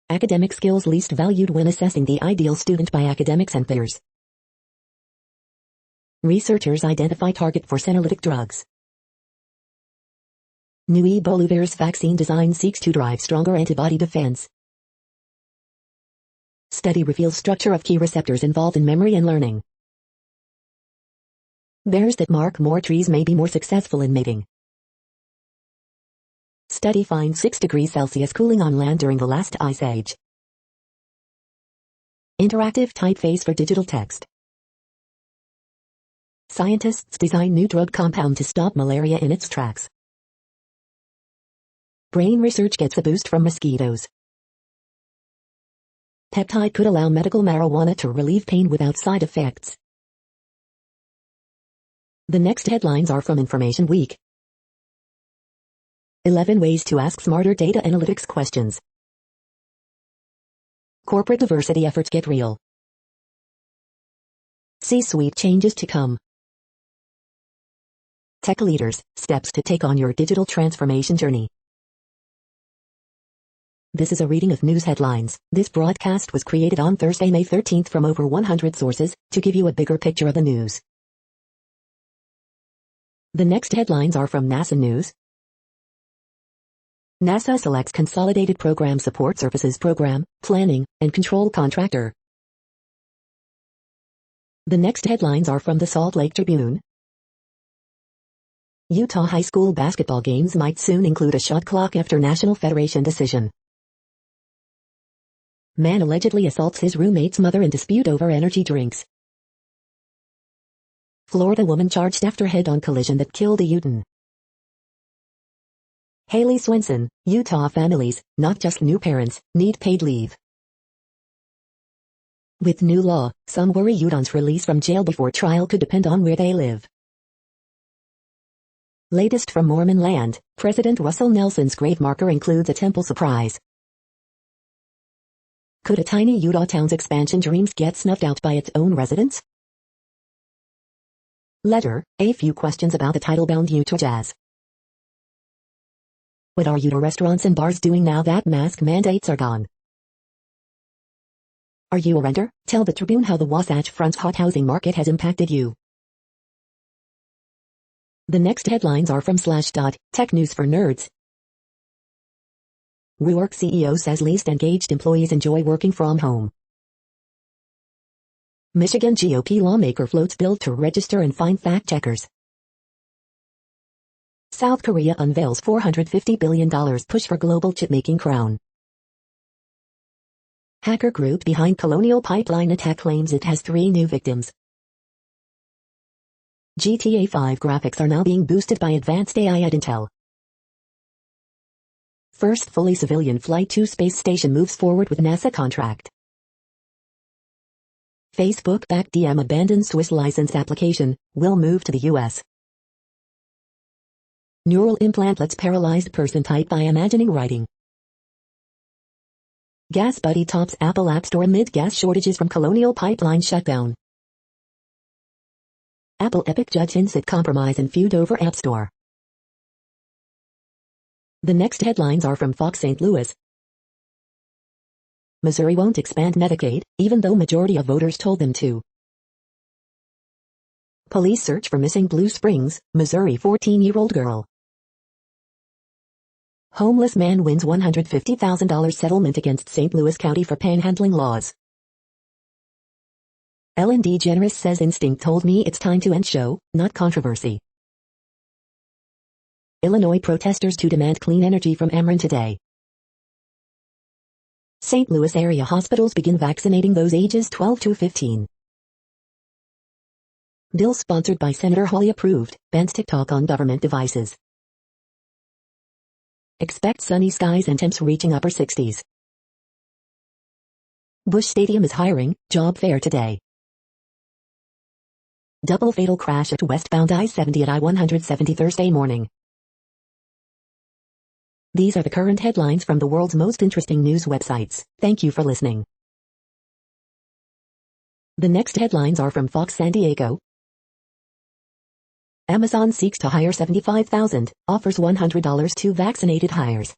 Academic skills least valued when assessing the ideal student by academics and peers. Researchers identify target for senolytic drugs. New Ebola virus vaccine design seeks to drive stronger antibody defense. Study reveals structure of key receptors involved in memory and learning. Bears that mark more trees may be more successful in mating. Study finds 6 degrees Celsius cooling on land during the last ice age. Interactive typeface for digital text. Scientists design new drug compound to stop malaria in its tracks. Brain research gets a boost from mosquitoes. Peptide could allow medical marijuana to relieve pain without side effects. The next headlines are from Information Week. 11 ways to ask smarter data analytics questions. Corporate diversity efforts get real. C-suite changes to come. Tech leaders, steps to take on your digital transformation journey. This is a reading of news headlines. This broadcast was created on Thursday, May 13th from over 100 sources, to give you a bigger picture of the news. The next headlines are from NASA News. NASA selects Consolidated Program Support Services Program, Planning, and Control Contractor. The next headlines are from the Salt Lake Tribune. Utah high school basketball games might soon include a shot clock after National Federation decision. Man allegedly assaults his roommate's mother in dispute over energy drinks. Florida woman charged after head-on collision that killed a Utah. Haley Swenson, Utah families, not just new parents, need paid leave. With new law, some worry Utahns' release from jail before trial could depend on where they live. Latest from Mormon land, President Russell Nelson's grave marker includes a temple surprise. Could a tiny Utah town's expansion dreams get snuffed out by its own residents? Letter, a few questions about the title-bound Utah Jazz. What are Utah restaurants and bars doing now that mask mandates are gone? Are you a renter? Tell the Tribune how the Wasatch Front's hot housing market has impacted you. The next headlines are from Slashdot, Tech News for Nerds. WeWork CEO says least engaged employees enjoy working from home. Michigan GOP lawmaker floats bill to register and fine fact-checkers. South Korea unveils $450 billion push for global chip-making crown. Hacker group behind Colonial Pipeline attack claims it has 3 new victims. GTA 5 graphics are now being boosted by advanced AI at Intel. First fully civilian flight to space station moves forward with NASA contract. Facebook-backed DM abandons Swiss license application, will move to the US. Neural implant lets paralyzed person type by imagining writing. Gas Buddy tops Apple App Store amid gas shortages from Colonial Pipeline shutdown. Apple Epic judge hints at compromise and feud over App Store. The next headlines are from Fox St. Louis. Missouri won't expand Medicaid, even though majority of voters told them to. Police search for missing Blue Springs, Missouri 14-year-old girl. Homeless man wins $150,000 settlement against St. Louis County for panhandling laws. Ellen DeGeneres says instinct told me it's time to end show, not controversy. Illinois protesters to demand clean energy from Ameren today. St. Louis area hospitals begin vaccinating those ages 12 to 15. Bill sponsored by Senator Hawley approved, bans TikTok on government devices. Expect sunny skies and temps reaching upper 60s. Busch Stadium is hiring, job fair today. Double fatal crash at westbound I-70 at I-170 Thursday morning. These are the current headlines from the world's most interesting news websites. Thank you for listening. The next headlines are from Fox San Diego. Amazon seeks to hire 75,000, offers $100 to vaccinated hires.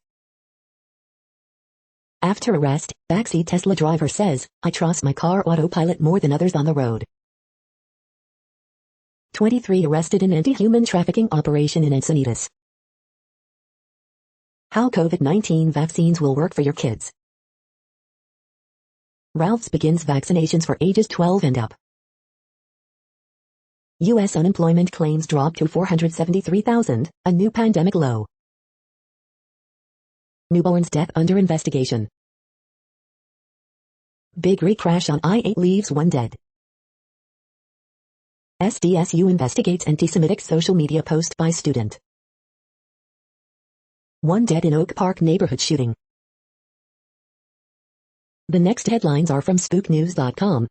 After arrest, backseat Tesla driver says, I trust my car autopilot more than others on the road. 23 arrested in anti-human trafficking operation in Encinitas. How COVID-19 vaccines will work for your kids. Ralph's begins vaccinations for ages 12 and up. U.S. unemployment claims drop to 473,000, a new pandemic low. Newborn's death under investigation. Big crash on I-8 leaves 1 dead. SDSU investigates anti-Semitic social media post by student. 1 dead in Oak Park neighborhood shooting. The next headlines are from SpookNews.com.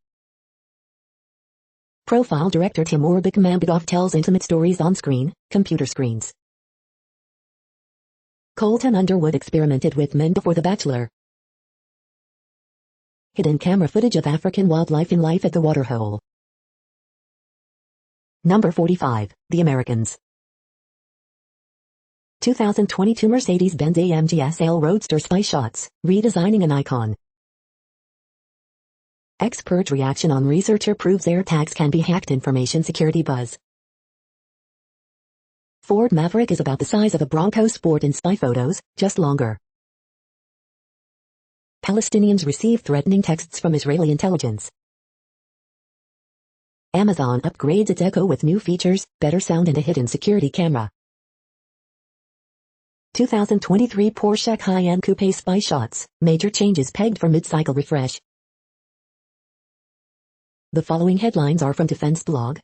Profile director Timur Bekmambetov tells intimate stories on screen, computer screens. Colton Underwood experimented with men before The Bachelor. Hidden camera footage of African wildlife in life at the waterhole. Number 45, The Americans. 2022 Mercedes-Benz AMG SL Roadster spy shots, redesigning an icon. Expert reaction on researcher proves AirTags can be hacked. Information security buzz. Ford Maverick is about the size of a Bronco Sport in spy photos, just longer. Palestinians receive threatening texts from Israeli intelligence. Amazon upgrades its Echo with new features, better sound and a hidden security camera. 2023 Porsche Cayenne Coupe spy shots, major changes pegged for mid-cycle refresh. The following headlines are from Defense Blog.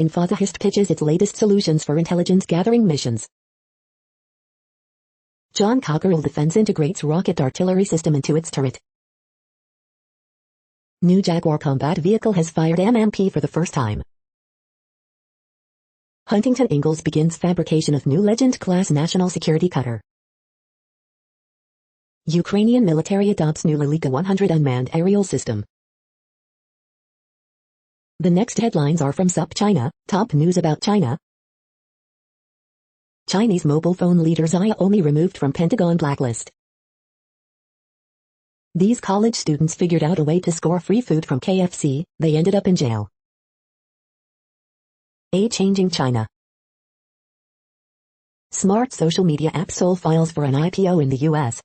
Infosys pitches its latest solutions for intelligence gathering missions. John Cockerell Defense integrates rocket artillery system into its turret. New Jaguar combat vehicle has fired MMP for the first time. Huntington Ingalls begins fabrication of new Legend-class national security cutter. Ukrainian military adopts new Lilika 100 unmanned aerial system. The next headlines are from SupChina, top news about China. Chinese mobile phone leader Xiaomi removed from Pentagon blacklist. These college students figured out a way to score free food from KFC, they ended up in jail. Changing China. Smart social media app Soul files for an IPO in the U.S.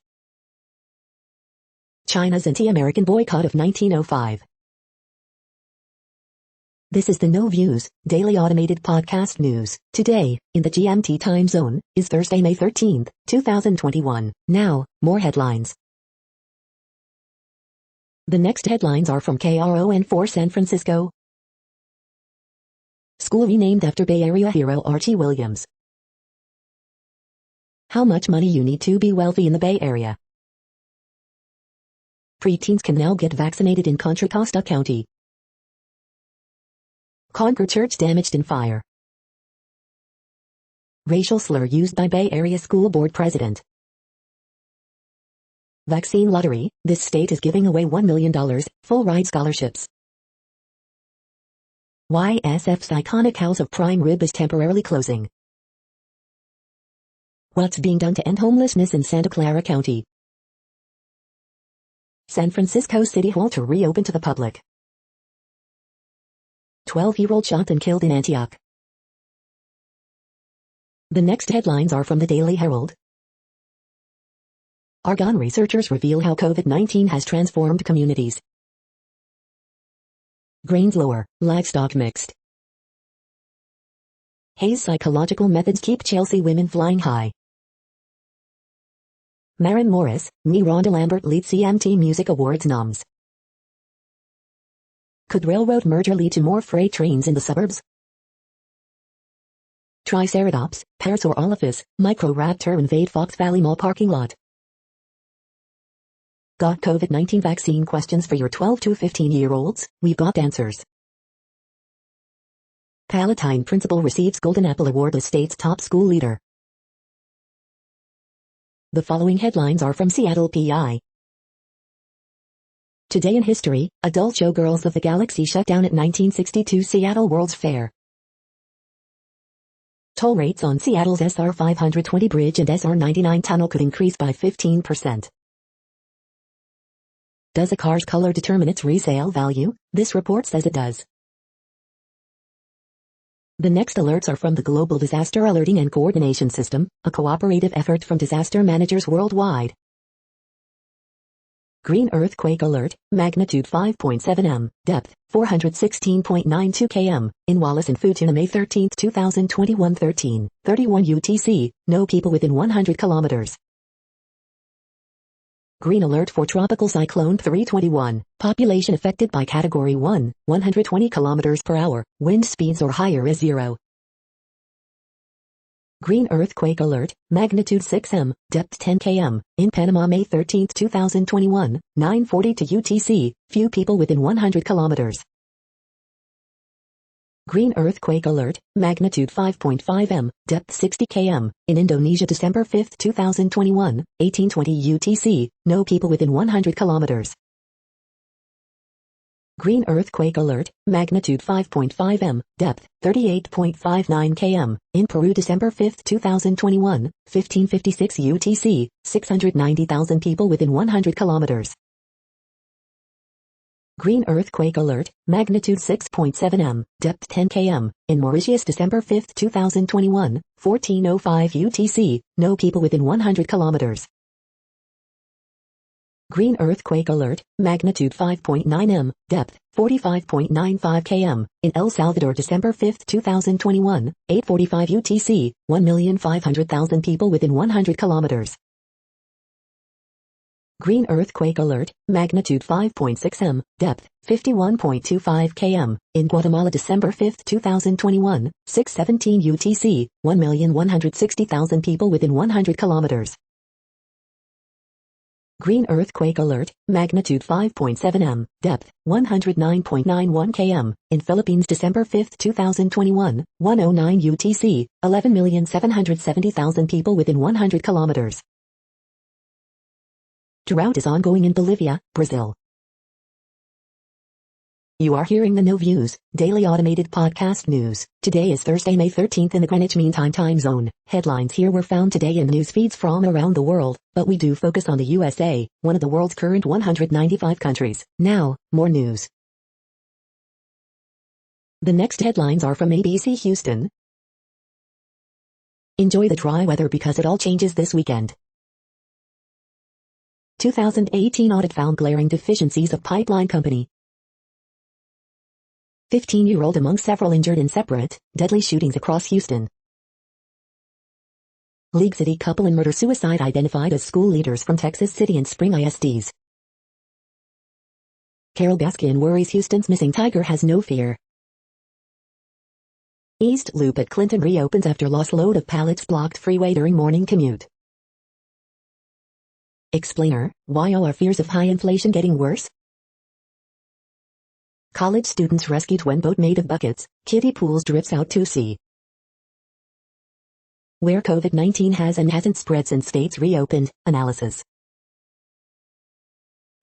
China's anti-American boycott of 1905. This is the No Views, daily automated podcast news. Today, in the GMT time zone, is Thursday, May 13, 2021. Now, more headlines. The next headlines are from KRON4 San Francisco. School renamed after Bay Area hero Archie Williams. How much money you need to be wealthy in the Bay Area. Preteens can now get vaccinated in Contra Costa County. Concord Church damaged in fire. Racial slur used by Bay Area School Board President. Vaccine lottery, this state is giving away $1 million, full ride scholarships. YSF's iconic House of Prime Rib is temporarily closing. What's being done to end homelessness in Santa Clara County? San Francisco City Hall to reopen to the public. 12-year-old shot and killed in Antioch. The next headlines are from the Daily Herald. Argonne researchers reveal how COVID-19 has transformed communities. Grains lower, livestock mixed. Hayes psychological methods keep Chelsea women flying high. Maren Morris, me Rhonda Lambert lead CMT Music Awards noms. Could railroad merger lead to more freight trains in the suburbs? Triceratops, Parasaurolophus, Microraptor invade Fox Valley Mall parking lot. Got COVID-19 vaccine questions for your 12 to 15-year-olds? We've got answers. Palatine principal receives Golden Apple Award as state's top school leader. The following headlines are from Seattle PI. Today in history, adult showgirls of the galaxy shut down at 1962 Seattle World's Fair. Toll rates on Seattle's SR 520 bridge and SR 99 tunnel could increase by 15%. Does a car's color determine its resale value? This report says it does. The next alerts are from the Global Disaster Alerting and Coordination System, a cooperative effort from disaster managers worldwide. Green earthquake alert, magnitude 5.7 m, depth 416.92 km, in Wallace and Futuna, May 13, 2021, 13:31 UTC, no people within 100 kilometers. Green alert for Tropical Cyclone 321, population affected by Category 1, 120 kilometers per hour, wind speeds or higher is 0. Green earthquake alert, magnitude 6 m, depth 10 km, in Panama, May 13, 2021, 9:42 UTC, few people within 100 kilometers. Green earthquake alert, magnitude 5.5 m, depth 60 km, in Indonesia, December 5, 2021, 18:20 UTC, no people within 100 kilometers. Green earthquake alert, magnitude 5.5 m, depth 38.59 km, in Peru, December 5, 2021, 15:56 UTC, 690,000 people within 100 kilometers. Green earthquake alert, magnitude 6.7 m, depth 10 km, in Mauritius, December 5, 2021, 14:05 UTC, no people within 100 kilometers. Green earthquake alert, magnitude 5.9 m, depth 45.95 km, in El Salvador, December 5, 2021, 8:45 UTC, 1,500,000 people within 100 kilometers. Green earthquake alert, magnitude 5.6 m, depth 51.25 km, in Guatemala, December 5, 2021, 6:17 UTC, 1,160,000 people within 100 kilometers. Green earthquake alert, magnitude 5.7 m, depth 109.91 km, in Philippines, December 5, 2021, 1:09 UTC, 11,770,000 people within 100 kilometers. Drought is ongoing in Bolivia, Brazil. You are hearing the No Views, daily automated podcast news. Today is Thursday, May 13th in the Greenwich Mean Time zone. Headlines here were found today in news feeds from around the world, but we do focus on the USA, one of the world's current 195 countries. Now, more news. The next headlines are from ABC Houston. Enjoy the dry weather because it all changes this weekend. 2018 audit found glaring deficiencies of pipeline company. 15-year-old among several injured in separate, deadly shootings across Houston. League City couple in murder-suicide identified as school leaders from Texas City and Spring ISDs. Carol Baskin worries Houston's missing tiger has no fear. East Loop at Clinton reopens after lost load of pallets blocked freeway during morning commute. Explainer, why are fears of high inflation getting worse? College students rescued when boat made of buckets, kiddie pools drifts out to sea. Where COVID-19 has and hasn't spread since states reopened, analysis.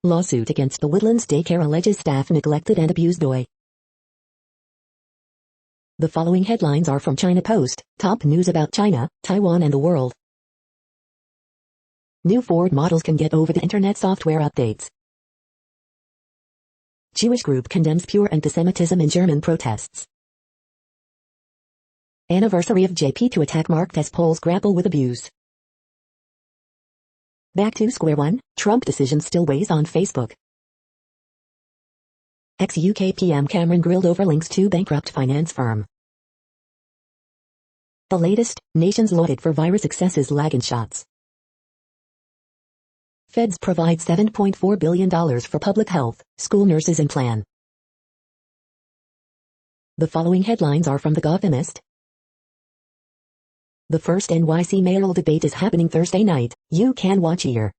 Lawsuit against the Woodlands daycare alleges staff neglected and abused boy. The following headlines are from China Post, top news about China, Taiwan and the world. New Ford models can get over-the-internet software updates. Jewish group condemns pure antisemitism in German protests. Anniversary of JP to attack marked as polls grapple with abuse. Back to square one, Trump decision still weighs on Facebook. Ex-UK PM Cameron grilled over links to bankrupt finance firm. The latest, nations lauded for virus excesses lag in shots. Feds provide $7.4 billion for public health, school nurses in plan. The following headlines are from The Gothamist. The first NYC mayoral debate is happening Thursday night. You can watch here.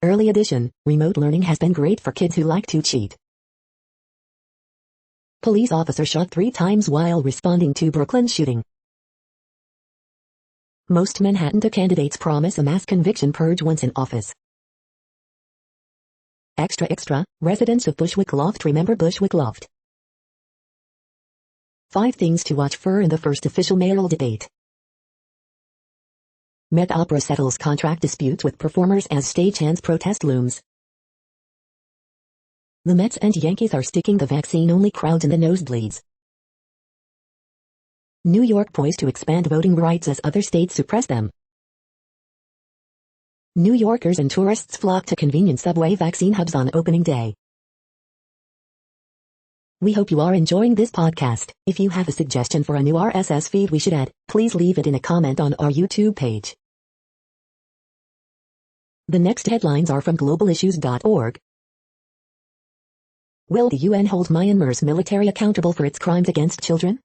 Early edition, remote learning has been great for kids who like to cheat. Police officer shot 3 times while responding to Brooklyn shooting. Most Manhattan candidates promise a mass conviction purge once in office. Extra extra, residents of Bushwick Loft remember Bushwick Loft. 5 things to watch for in the first official mayoral debate. Met Opera settles contract disputes with performers as stagehands protest looms. The Mets and Yankees are sticking the vaccine-only crowds in the nosebleeds. New York poised to expand voting rights as other states suppress them. New Yorkers and tourists flock to convenient subway vaccine hubs on opening day. We hope you are enjoying this podcast. If you have a suggestion for a new RSS feed we should add, please leave it in a comment on our YouTube page. The next headlines are from globalissues.org. Will the UN hold Myanmar's military accountable for its crimes against children?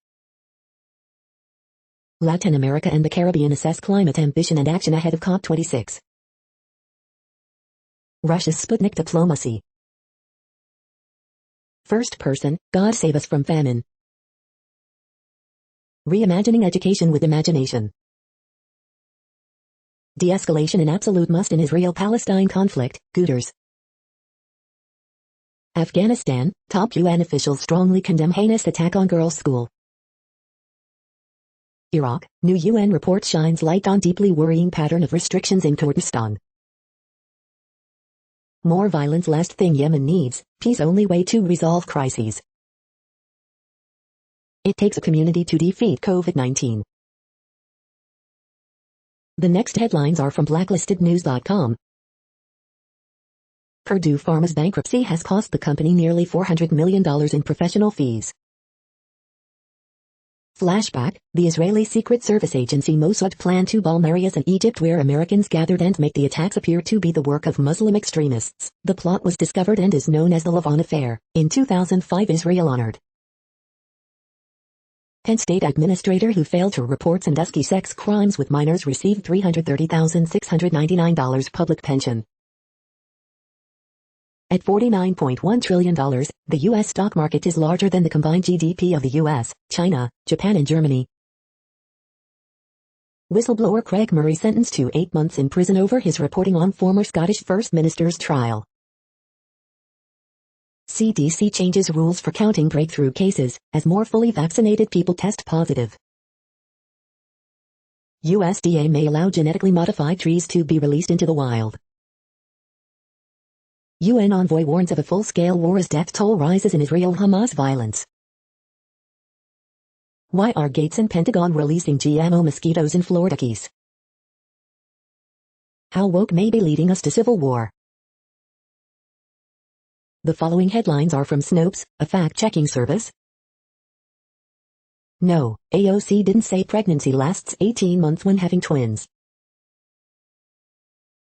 Latin America and the Caribbean assess climate ambition and action ahead of COP26. Russia's Sputnik diplomacy. First person, God save us from famine. Reimagining education with imagination. De-escalation an absolute must in Israel-Palestine conflict, Guterres. Afghanistan, top UN officials strongly condemn heinous attack on girls' school. Iraq, new UN report shines light on deeply worrying pattern of restrictions in Kurdistan. More violence last thing Yemen needs, peace only way to resolve crises. It takes a community to defeat COVID-19. The next headlines are from blacklistednews.com. Purdue Pharma's bankruptcy has cost the company nearly $400 million in professional fees. Flashback, the Israeli Secret Service agency Mossad planned to bomb areas in Egypt where Americans gathered and make the attacks appear to be the work of Muslim extremists. The plot was discovered and is known as the Lavon Affair. In 2005 Israel honored Penn State administrator who failed to report Sandusky sex crimes with minors received $330,699 public pension. At $49.1 trillion, the U.S. stock market is larger than the combined GDP of the U.S., China, Japan and Germany. Whistleblower Craig Murray sentenced to 8 months in prison over his reporting on former Scottish First Minister's trial. CDC changes rules for counting breakthrough cases, as more fully vaccinated people test positive. USDA may allow genetically modified trees to be released into the wild. UN envoy warns of a full-scale war as death toll rises in Israel-Hamas violence. Why are Gates and Pentagon releasing GMO mosquitoes in Florida Keys? How woke may be leading us to civil war. The following headlines are from Snopes, a fact-checking service. No, AOC didn't say pregnancy lasts 18 months when having twins.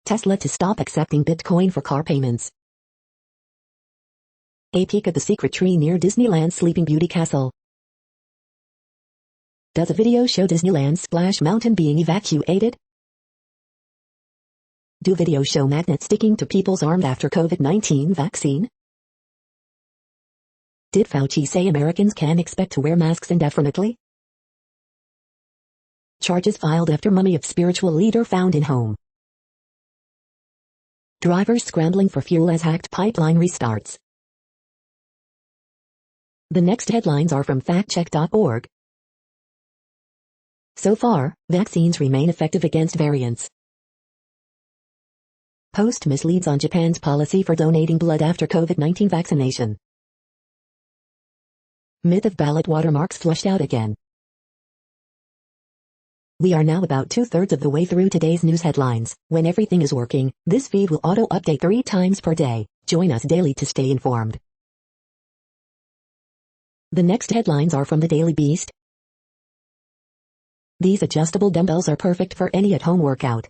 Tesla to stop accepting Bitcoin for car payments. A peek at the secret tree near Disneyland's Sleeping Beauty Castle. Does a video show Disneyland's Splash Mountain being evacuated? Do videos show magnets sticking to people's arms after COVID-19 vaccine? Did Fauci say Americans can expect to wear masks indefinitely? Charges filed after mummy of spiritual leader found in home. Drivers scrambling for fuel as hacked pipeline restarts. The next headlines are from factcheck.org. So far, vaccines remain effective against variants. Post misleads on Japan's policy for donating blood after COVID-19 vaccination. Myth of ballot watermarks flushed out again. We are now about 2/3 of the way through today's news headlines. When everything is working, this feed will auto-update 3 times per day. Join us daily to stay informed. The next headlines are from the Daily Beast. These adjustable dumbbells are perfect for any at-home workout.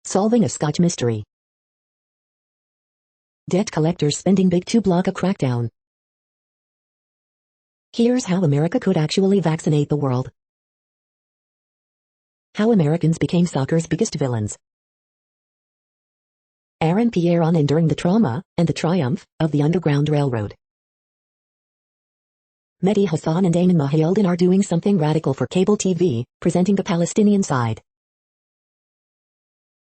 Solving a Scotch mystery. Debt collectors spending big to block a crackdown. Here's how America could actually vaccinate the world. How Americans became soccer's biggest villains. Aaron Pierre on enduring the trauma and the triumph of the Underground Railroad. Mehdi Hassan and Ayman Mahieldin are doing something radical for cable TV, presenting the Palestinian side.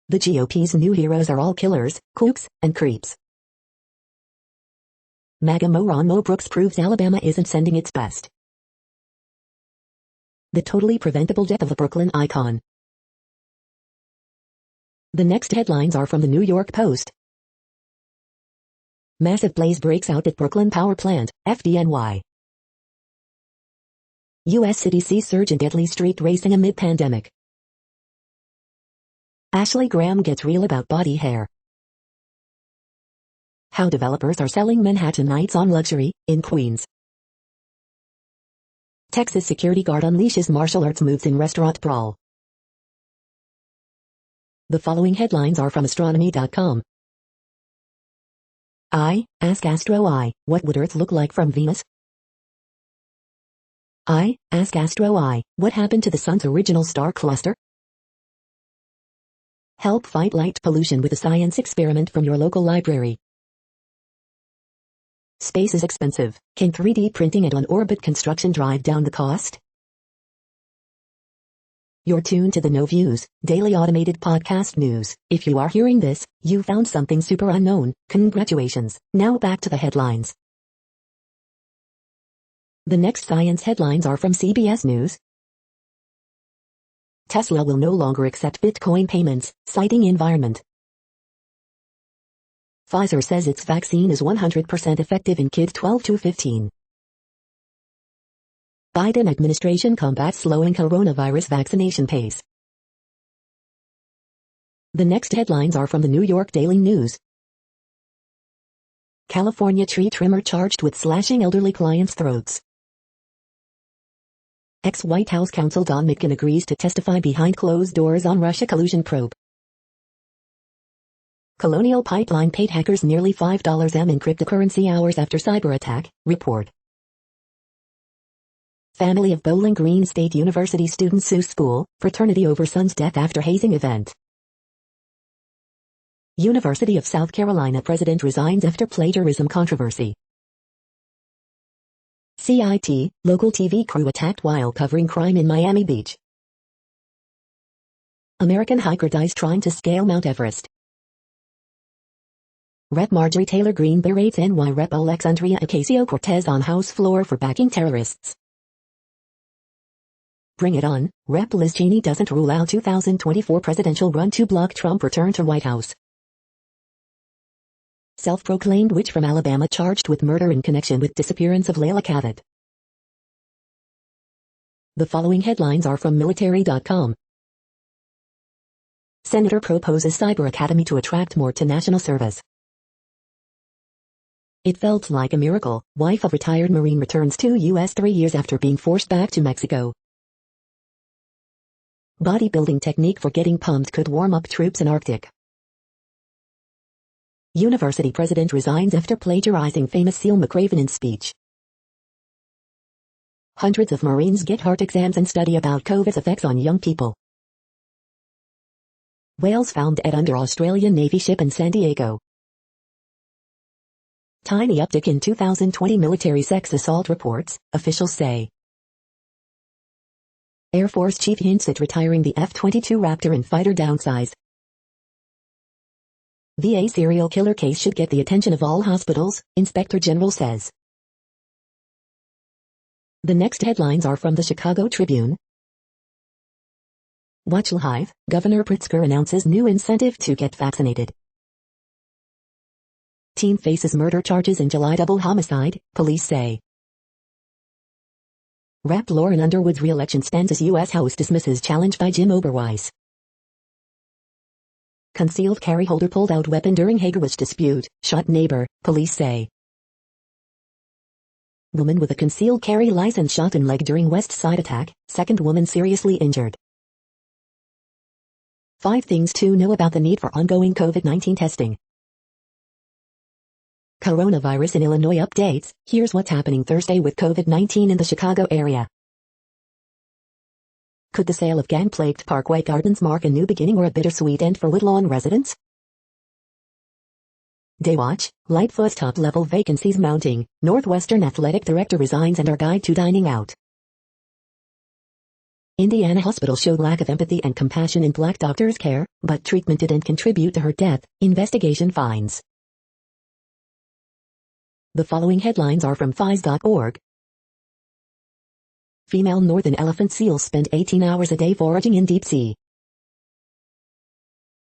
The GOP's new heroes are all killers, kooks, and creeps. MAGA moron Mo Brooks proves Alabama isn't sending its best. The totally preventable death of a Brooklyn icon. The next headlines are from the New York Post. Massive blaze breaks out at Brooklyn Power Plant, FDNY. U.S. city sees surge in deadly street racing amid pandemic. Ashley Graham gets real about body hair. How developers are selling Manhattan nights on luxury, in Queens. Texas security guard unleashes martial arts moves in restaurant brawl. The following headlines are from astronomy.com. Ask Astro I, what would Earth look like from Venus? Ask Astro I, what happened to the Sun's original star cluster? Help fight light pollution with a science experiment from your local library. Space is expensive. Can 3D printing and on-orbit construction drive down the cost? You're tuned to the No Views, daily automated podcast news. If you are hearing this, you found something super unknown. Congratulations. Now back to the headlines. The next science headlines are from CBS News. Tesla will no longer accept Bitcoin payments, citing environment. Pfizer says its vaccine is 100% effective in kids 12 to 15. Biden administration combats slowing coronavirus vaccination pace. The next headlines are from the New York Daily News. California tree trimmer charged with slashing elderly clients' throats. Ex-White House counsel Don McGahn agrees to testify behind closed doors on Russia collusion probe. Colonial Pipeline paid hackers nearly $5 in cryptocurrency hours after cyber attack, report. Family of Bowling Green State University students sue school, fraternity over son's death after hazing event. University of South Carolina president resigns after plagiarism controversy. CIT, local TV crew attacked while covering crime in Miami Beach. American hiker dies trying to scale Mount Everest. Rep. Marjorie Taylor Greene berates NY Rep. Alexandria Ocasio-Cortez on House floor for backing terrorists. Bring it on, Rep. Liz Cheney doesn't rule out 2024 presidential run to block Trump return to White House. Self-proclaimed witch from Alabama charged with murder in connection with disappearance of Layla Cavett. The following headlines are from military.com. Senator proposes Cyber Academy to attract more to national service. It felt like a miracle. Wife of retired Marine returns to U.S. 3 years after being forced back to Mexico. Bodybuilding technique for getting pumped could warm up troops in Arctic. University president resigns after plagiarizing famous Seal McRaven in speech. Hundreds of Marines get heart exams and study about COVID's effects on young people. Whales found dead under Australian Navy ship in San Diego. Tiny uptick in 2020 military sex assault reports, officials say. Air Force chief hints at retiring the F-22 Raptor in fighter downsize. VA serial killer case should get the attention of all hospitals, Inspector General says. The next headlines are from the Chicago Tribune. Watch Live, Governor Pritzker announces new incentive to get vaccinated. Teen faces murder charges in July double homicide, police say. Rep. Lauren Underwood's re-election stands as U.S. House dismisses challenge by Jim Oberweis. Concealed carry holder pulled out weapon during Hagerwich dispute, shot neighbor, police say. Woman with a concealed carry license shot in leg during West Side attack, second woman seriously injured. 5 things to know about the need for ongoing COVID-19 testing. Coronavirus in Illinois updates. Here's what's happening Thursday with COVID-19 in the Chicago area. Could the sale of gang-plagued Parkway Gardens mark a new beginning or a bittersweet end for Woodlawn residents? Daywatch, Lightfoot top-level vacancies mounting, Northwestern athletic director resigns and our guide to dining out. Indiana hospital showed lack of empathy and compassion in black doctors' care, but treatment didn't contribute to her death, investigation finds. The following headlines are from FIS.org. Female northern elephant seals spend 18 hours a day foraging in deep sea.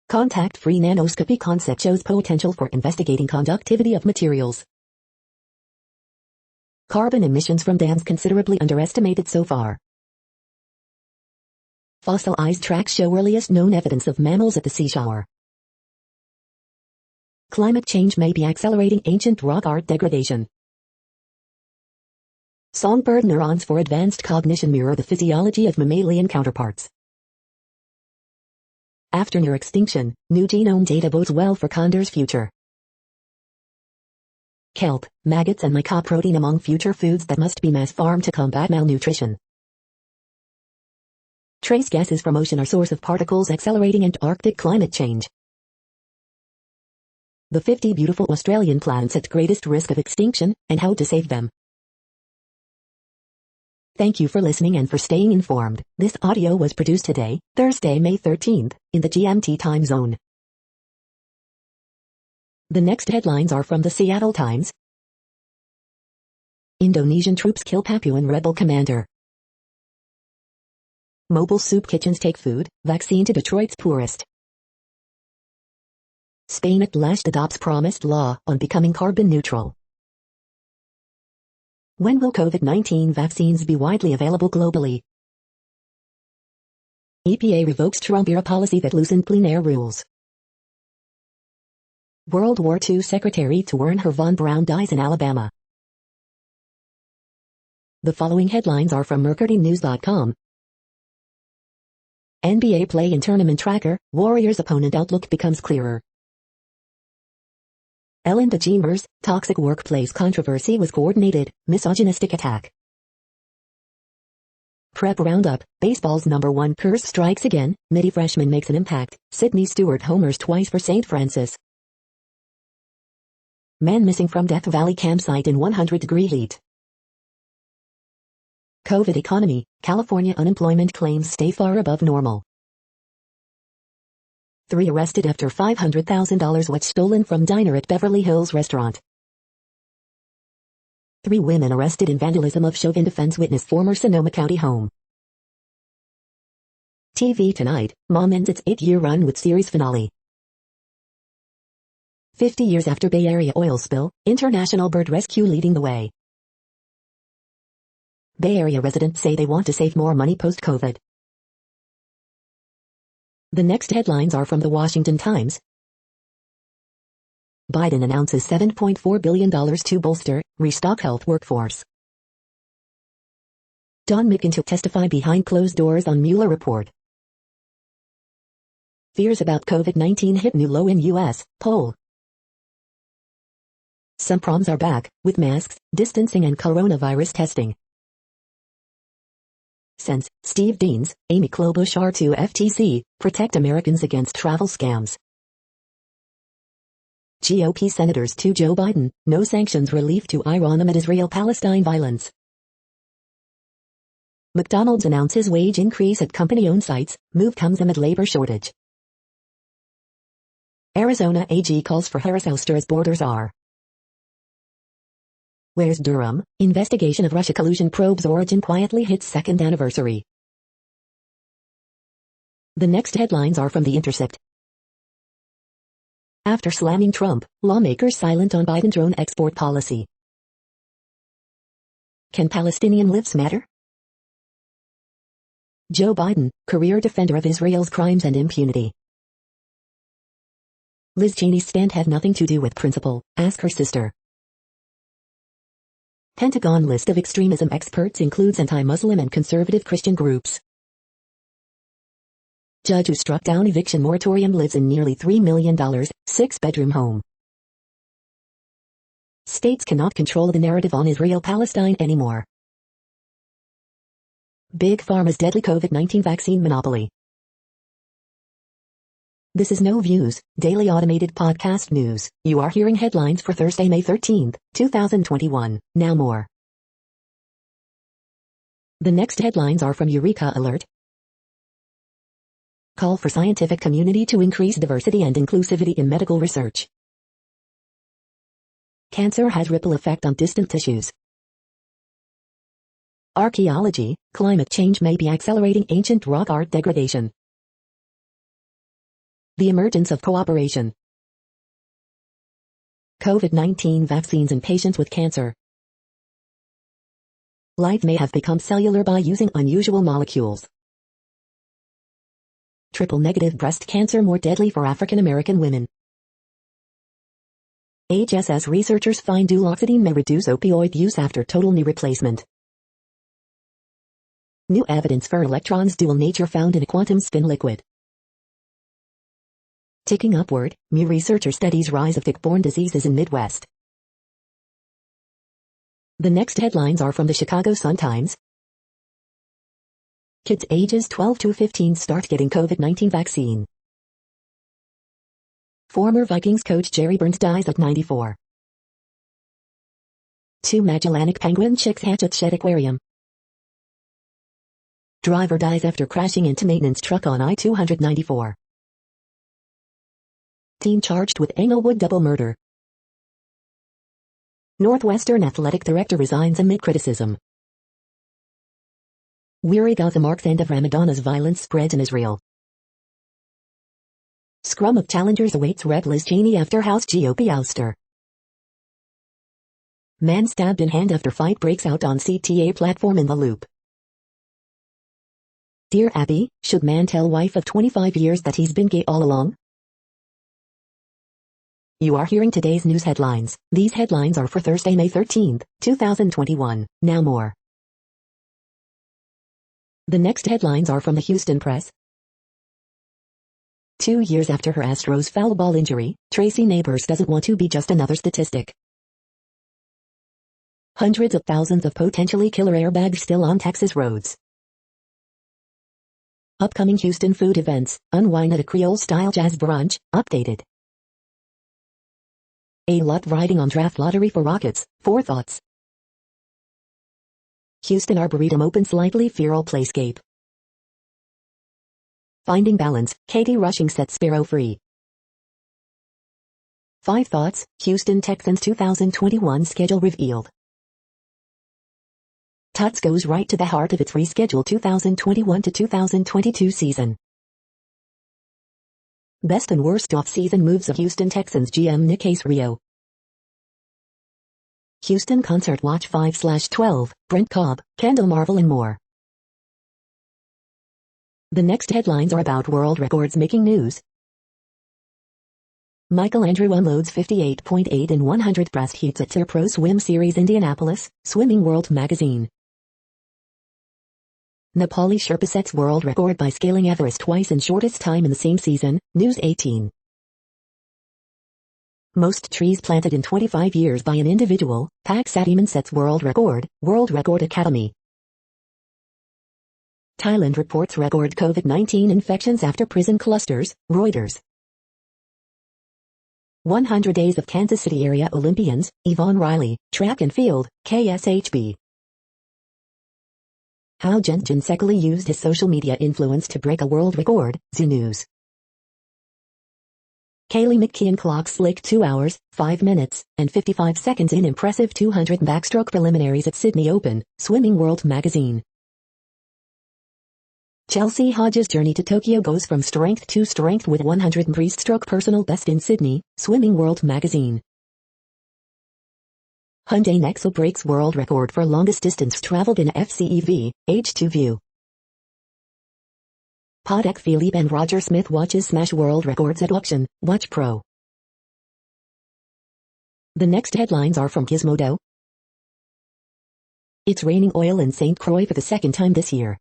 Contact-free nanoscopy concept shows potential for investigating conductivity of materials. Carbon emissions from dams considerably underestimated so far. Fossilized tracks show earliest known evidence of mammals at the seashore. Climate change may be accelerating ancient rock art degradation. Songbird neurons for advanced cognition mirror the physiology of mammalian counterparts. After near extinction, new genome data bodes well for condor's future. Kelp, maggots and mycoprotein among future foods that must be mass farmed to combat malnutrition. Trace gases from ocean are source of particles accelerating Antarctic climate change. The 50 beautiful Australian plants at greatest risk of extinction, and how to save them. Thank you for listening and for staying informed. This audio was produced today, Thursday, May 13th, in the GMT time zone. The next headlines are from the Seattle Times. Indonesian troops kill Papuan rebel commander. Mobile soup kitchens take food, vaccine to Detroit's poorest. Spain at last adopts promised law on becoming carbon neutral. When will COVID-19 vaccines be widely available globally? EPA revokes Trump-era policy that loosened clean air rules. World War II Secretary to Wernher von Braun dies in Alabama. The following headlines are from MercuryNews.com. NBA play-in tournament tracker, Warriors opponent outlook becomes clearer. Ellen DeGeneres, toxic workplace controversy was coordinated, misogynistic attack. Prep Roundup, baseball's #1 curse strikes again, Midi freshman makes an impact, Sidney Stewart homers twice for St. Francis. Man missing from Death Valley campsite in 100-degree heat. COVID economy, California unemployment claims stay far above normal. 3 arrested after $500,000 was stolen from diner at Beverly Hills restaurant. 3 women arrested in vandalism of Chauvin defense witness former Sonoma County home. TV tonight, Mom ends its 8-year run with series finale. 50 years after Bay Area oil spill, international bird rescue leading the way. Bay Area residents say they want to save more money post-COVID. The next headlines are from the Washington Times. Biden announces $7.4 billion to bolster, restock health workforce. Don McIntyre testify behind closed doors on Mueller report. Fears about COVID-19 hit new low in U.S. poll. Some proms are back, with masks, distancing and coronavirus testing. Since Steve Deans, Amy Klobuchar to FTC, protect Americans against travel scams. GOP senators to Joe Biden, no sanctions relief to Iran amid Israel-Palestine violence. McDonald's announces wage increase at company-owned sites, move comes amid labor shortage. Arizona AG calls for Harris ouster as borders are. Where's Durham? Investigation of Russia collusion probes origin quietly hits second anniversary. The next headlines are from The Intercept. After slamming Trump, lawmakers silent on Biden drone export policy. Can Palestinian lives matter? Joe Biden, career defender of Israel's crimes and impunity. Liz Cheney's stand had nothing to do with principle, ask her sister. Pentagon list of extremism experts includes anti-Muslim and conservative Christian groups. Judge who struck down eviction moratorium lives in nearly $3 million, 6-bedroom home. States cannot control the narrative on Israel-Palestine anymore. Big Pharma's deadly COVID-19 vaccine monopoly. This is No Views, daily automated podcast news. You are hearing headlines for Thursday, May 13th, 2021. Now more. The next headlines are from Eureka Alert. Call for scientific community to increase diversity and inclusivity in medical research. Cancer has ripple effect on distant tissues. Archaeology, climate change may be accelerating ancient rock art degradation. The emergence of cooperation. COVID-19 vaccines in patients with cancer. Life may have become cellular by using unusual molecules. Triple-negative breast cancer more deadly for African American women. HSS researchers find duloxetine may reduce opioid use after total knee replacement. New evidence for electrons' dual nature found in a quantum spin liquid. Ticking upward, new researcher studies rise of tick-borne diseases in Midwest. The next headlines are from the Chicago Sun-Times. Kids ages 12 to 15 start getting COVID-19 vaccine. Former Vikings coach Jerry Burns dies at 94. 2 Magellanic penguin chicks hatch at Shed Aquarium. Driver dies after crashing into maintenance truck on I-294. Teen charged with Englewood double murder. Northwestern athletic director resigns amid criticism. Weary Gaza marks end of Ramadan as violence spreads in Israel. Scrum of challengers awaits Rep. Liz Cheney after House GOP ouster. Man stabbed in hand after fight breaks out on CTA platform in the Loop. Dear Abby, should man tell wife of 25 years that he's been gay all along? You are hearing today's news headlines. These headlines are for Thursday, May 13th, 2021. Now more. The next headlines are from the Houston Press. 2 years after her Astros foul ball injury, Tracy Neighbors doesn't want to be just another statistic. Hundreds of thousands of potentially killer airbags still on Texas roads. Upcoming Houston food events, unwind at a Creole-style jazz brunch, updated. A lot riding on draft lottery for Rockets, 4 thoughts. Houston Arboretum opens slightly feral playscape. Finding balance, Katie Rushing sets Sparrow free. 5 thoughts, Houston Texans 2021 schedule revealed. Tuts goes right to the heart of its rescheduled 2021 to 2022 season. Best and worst off-season moves of Houston Texans GM Nick Caserio. Houston Concert Watch 5/12, Brent Cobb, Kendall Marvel and more. The next headlines are about world records making news. Michael Andrew unloads 58.8 in 100 breast heats at Sir Pro Swim Series Indianapolis, Swimming World magazine. Nepali Sherpa sets world record by scaling Everest twice in shortest time in the same season, News 18. Most trees planted in 25 years by an individual, Pak Satiman sets world record Academy. Thailand reports record COVID-19 infections after prison clusters, Reuters. 100 Days of Kansas City Area Olympians, Yvonne Riley, Track and Field, KSHB. How Jen Sekeli used his social media influence to break a world record, Zoo News. Kaylee McKeon clocks slick 2 hours, 5 minutes, and 55 seconds in impressive 200 backstroke preliminaries at Sydney Open, Swimming World magazine. Chelsea Hodges' journey to Tokyo goes from strength to strength with 100 breaststroke personal best in Sydney, Swimming World magazine. Hyundai Nexo breaks world record for longest distance traveled in a FCEV, H2 View. Patek Philippe and Roger Smith watches smash world records at auction, Watch Pro. The next headlines are from Gizmodo. It's raining oil in St. Croix for the second time this year.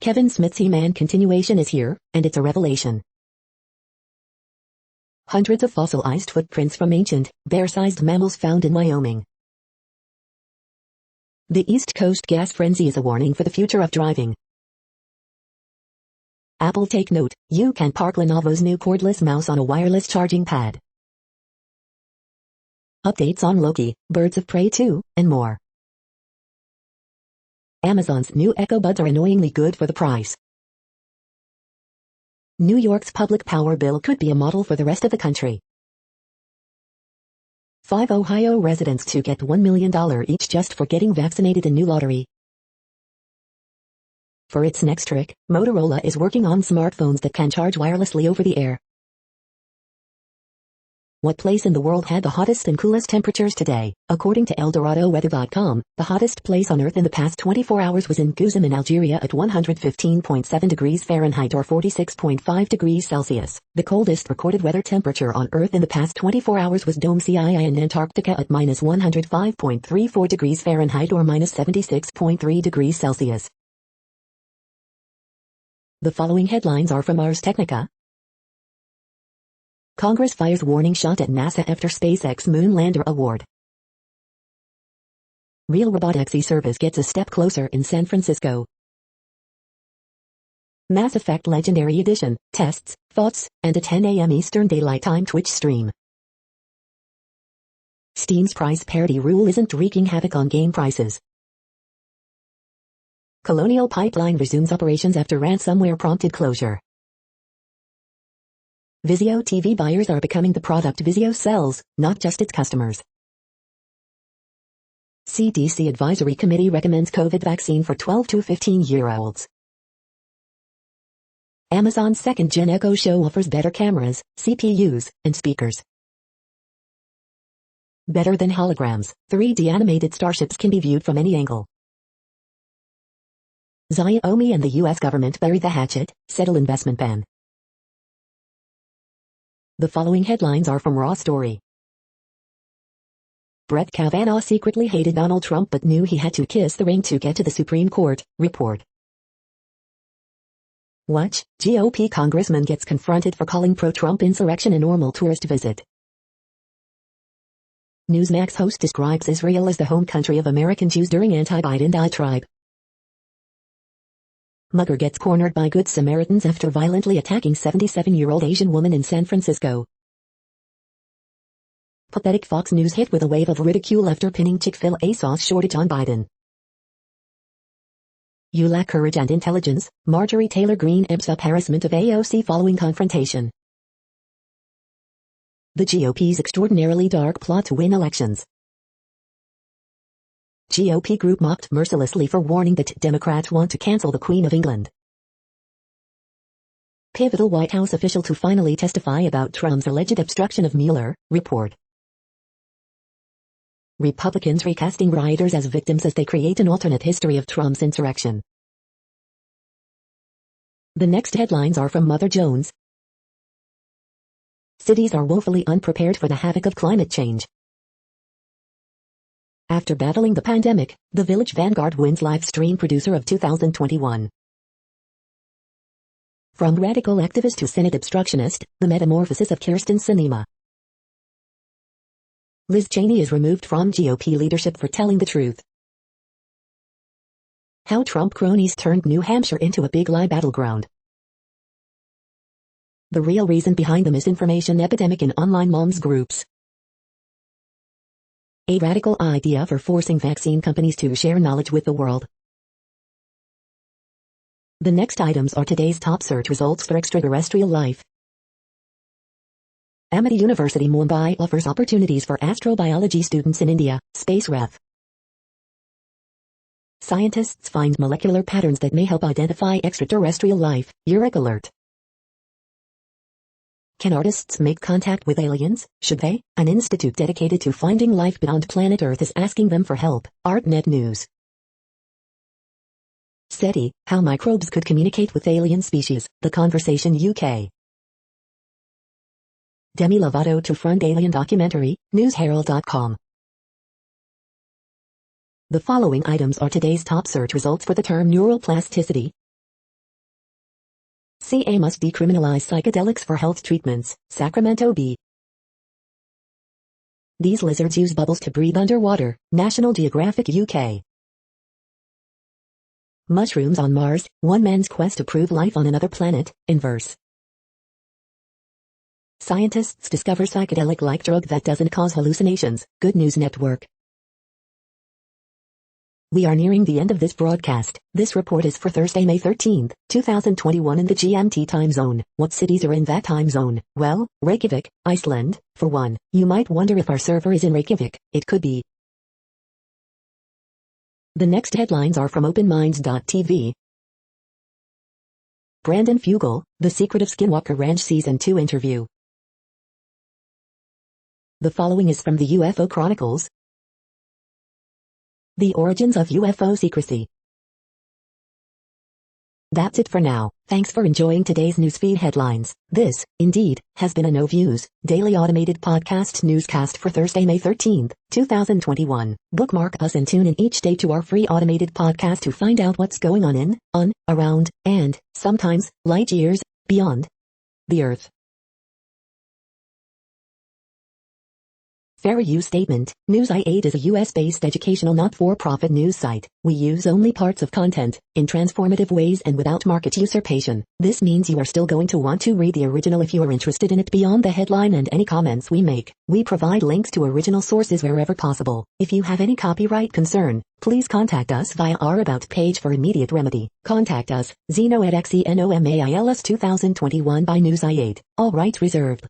Kevin Smith's He-Man continuation is here, and it's a revelation. Hundreds of fossilized footprints from ancient, bear-sized mammals found in Wyoming. The East Coast gas frenzy is a warning for the future of driving. Apple take note, you can park Lenovo's new cordless mouse on a wireless charging pad. Updates on Loki, Birds of Prey 2, and more. Amazon's new Echo Buds are annoyingly good for the price. New York's public power bill could be a model for the rest of the country. 5 Ohio residents to get $1 million each just for getting vaccinated in new lottery. For its next trick, Motorola is working on smartphones that can charge wirelessly over the air. What place in the world had the hottest and coolest temperatures today? According to ElDoradoWeather.com, the hottest place on Earth in the past 24 hours was in Guzum in Algeria at 115.7 degrees Fahrenheit or 46.5 degrees Celsius. The coldest recorded weather temperature on Earth in the past 24 hours was Dome Cii in Antarctica at minus 105.34 degrees Fahrenheit or minus 76.3 degrees Celsius. The following headlines are from Ars Technica. Congress fires warning shot at NASA after SpaceX Moon Lander award. Real robotaxi service gets a step closer in San Francisco. Mass Effect Legendary Edition, tests, thoughts, and a 10 a.m. Eastern Daylight Time Twitch stream. Steam's price parity rule isn't wreaking havoc on game prices. Colonial Pipeline resumes operations after ransomware prompted closure. Vizio TV buyers are becoming the product Vizio sells, not just its customers. CDC Advisory Committee recommends COVID vaccine for 12 to 15-year-olds. Amazon's second-gen Echo Show offers better cameras, CPUs, and speakers. Better than holograms, 3D animated starships can be viewed from any angle. Xiaomi and the U.S. government bury the hatchet, settle investment ban. The following headlines are from Raw Story. Brett Kavanaugh secretly hated Donald Trump but knew he had to kiss the ring to get to the Supreme Court, report. Watch, GOP congressman gets confronted for calling pro-Trump insurrection a normal tourist visit. Newsmax host describes Israel as the home country of American Jews during anti-Biden diatribe. Mugger gets cornered by Good Samaritans after violently attacking 77-year-old Asian woman in San Francisco. Pathetic Fox News hit with a wave of ridicule after pinning Chick-fil-A sauce shortage on Biden. You lack courage and intelligence, Marjorie Taylor Greene amps up harassment of AOC following confrontation. The GOP's extraordinarily dark plot to win elections. GOP group mocked mercilessly for warning that Democrats want to cancel the Queen of England. Pivotal White House official to finally testify about Trump's alleged obstruction of Mueller, report. Republicans recasting rioters as victims as they create an alternate history of Trump's insurrection. The next headlines are from Mother Jones. Cities are woefully unprepared for the havoc of climate change. After battling the pandemic, the Village Vanguard wins live stream producer of 2021. From radical activist to Senate obstructionist, the metamorphosis of Kyrsten Sinema. Liz Cheney is removed from GOP leadership for telling the truth. How Trump cronies turned New Hampshire into a big lie battleground. The real reason behind the misinformation epidemic in online moms groups. A radical idea for forcing vaccine companies to share knowledge with the world. The next items are today's top search results for extraterrestrial life. Amity University Mumbai offers opportunities for astrobiology students in India, Space Ref. Scientists find molecular patterns that may help identify extraterrestrial life, Eureka Alert. Can artists make contact with aliens? Should they? An institute dedicated to finding life beyond planet Earth is asking them for help. ArtNet News. SETI, how microbes could communicate with alien species. The Conversation UK. Demi Lovato to front alien documentary, newsherald.com. The following items are today's top search results for the term neural plasticity. CA must decriminalize psychedelics for health treatments. Sacramento B. These lizards use bubbles to breathe underwater. National Geographic UK. Mushrooms on Mars, one man's quest to prove life on another planet, inverse. Scientists discover psychedelic-like drug that doesn't cause hallucinations. Good News Network. We are nearing the end of this broadcast. This report is for Thursday, May 13th, 2021 in the GMT time zone. What cities are in that time zone? Well, Reykjavik, Iceland, for one. You might wonder if our server is in Reykjavik. It could be. The next headlines are from openminds.tv. Brandon Fugel, The Secret of Skinwalker Ranch Season 2 interview. The following is from the UFO Chronicles. The origins of UFO secrecy. That's it for now. Thanks for enjoying today's newsfeed headlines. This, indeed, has been a No Views, daily automated podcast newscast for Thursday, May 13th, 2021. Bookmark us and tune in each day to our free automated podcast to find out what's going on, around, and, sometimes, light years, beyond the Earth. Fair use statement. News i8 is a US-based educational not-for-profit news site. We use only parts of content, in transformative ways and without market usurpation. This means you are still going to want to read the original if you are interested in it beyond the headline and any comments we make. We provide links to original sources wherever possible. If you have any copyright concern, please contact us via our About page for immediate remedy. Contact us, Zeno at XENOMAILS 2021 by News i8. All rights reserved.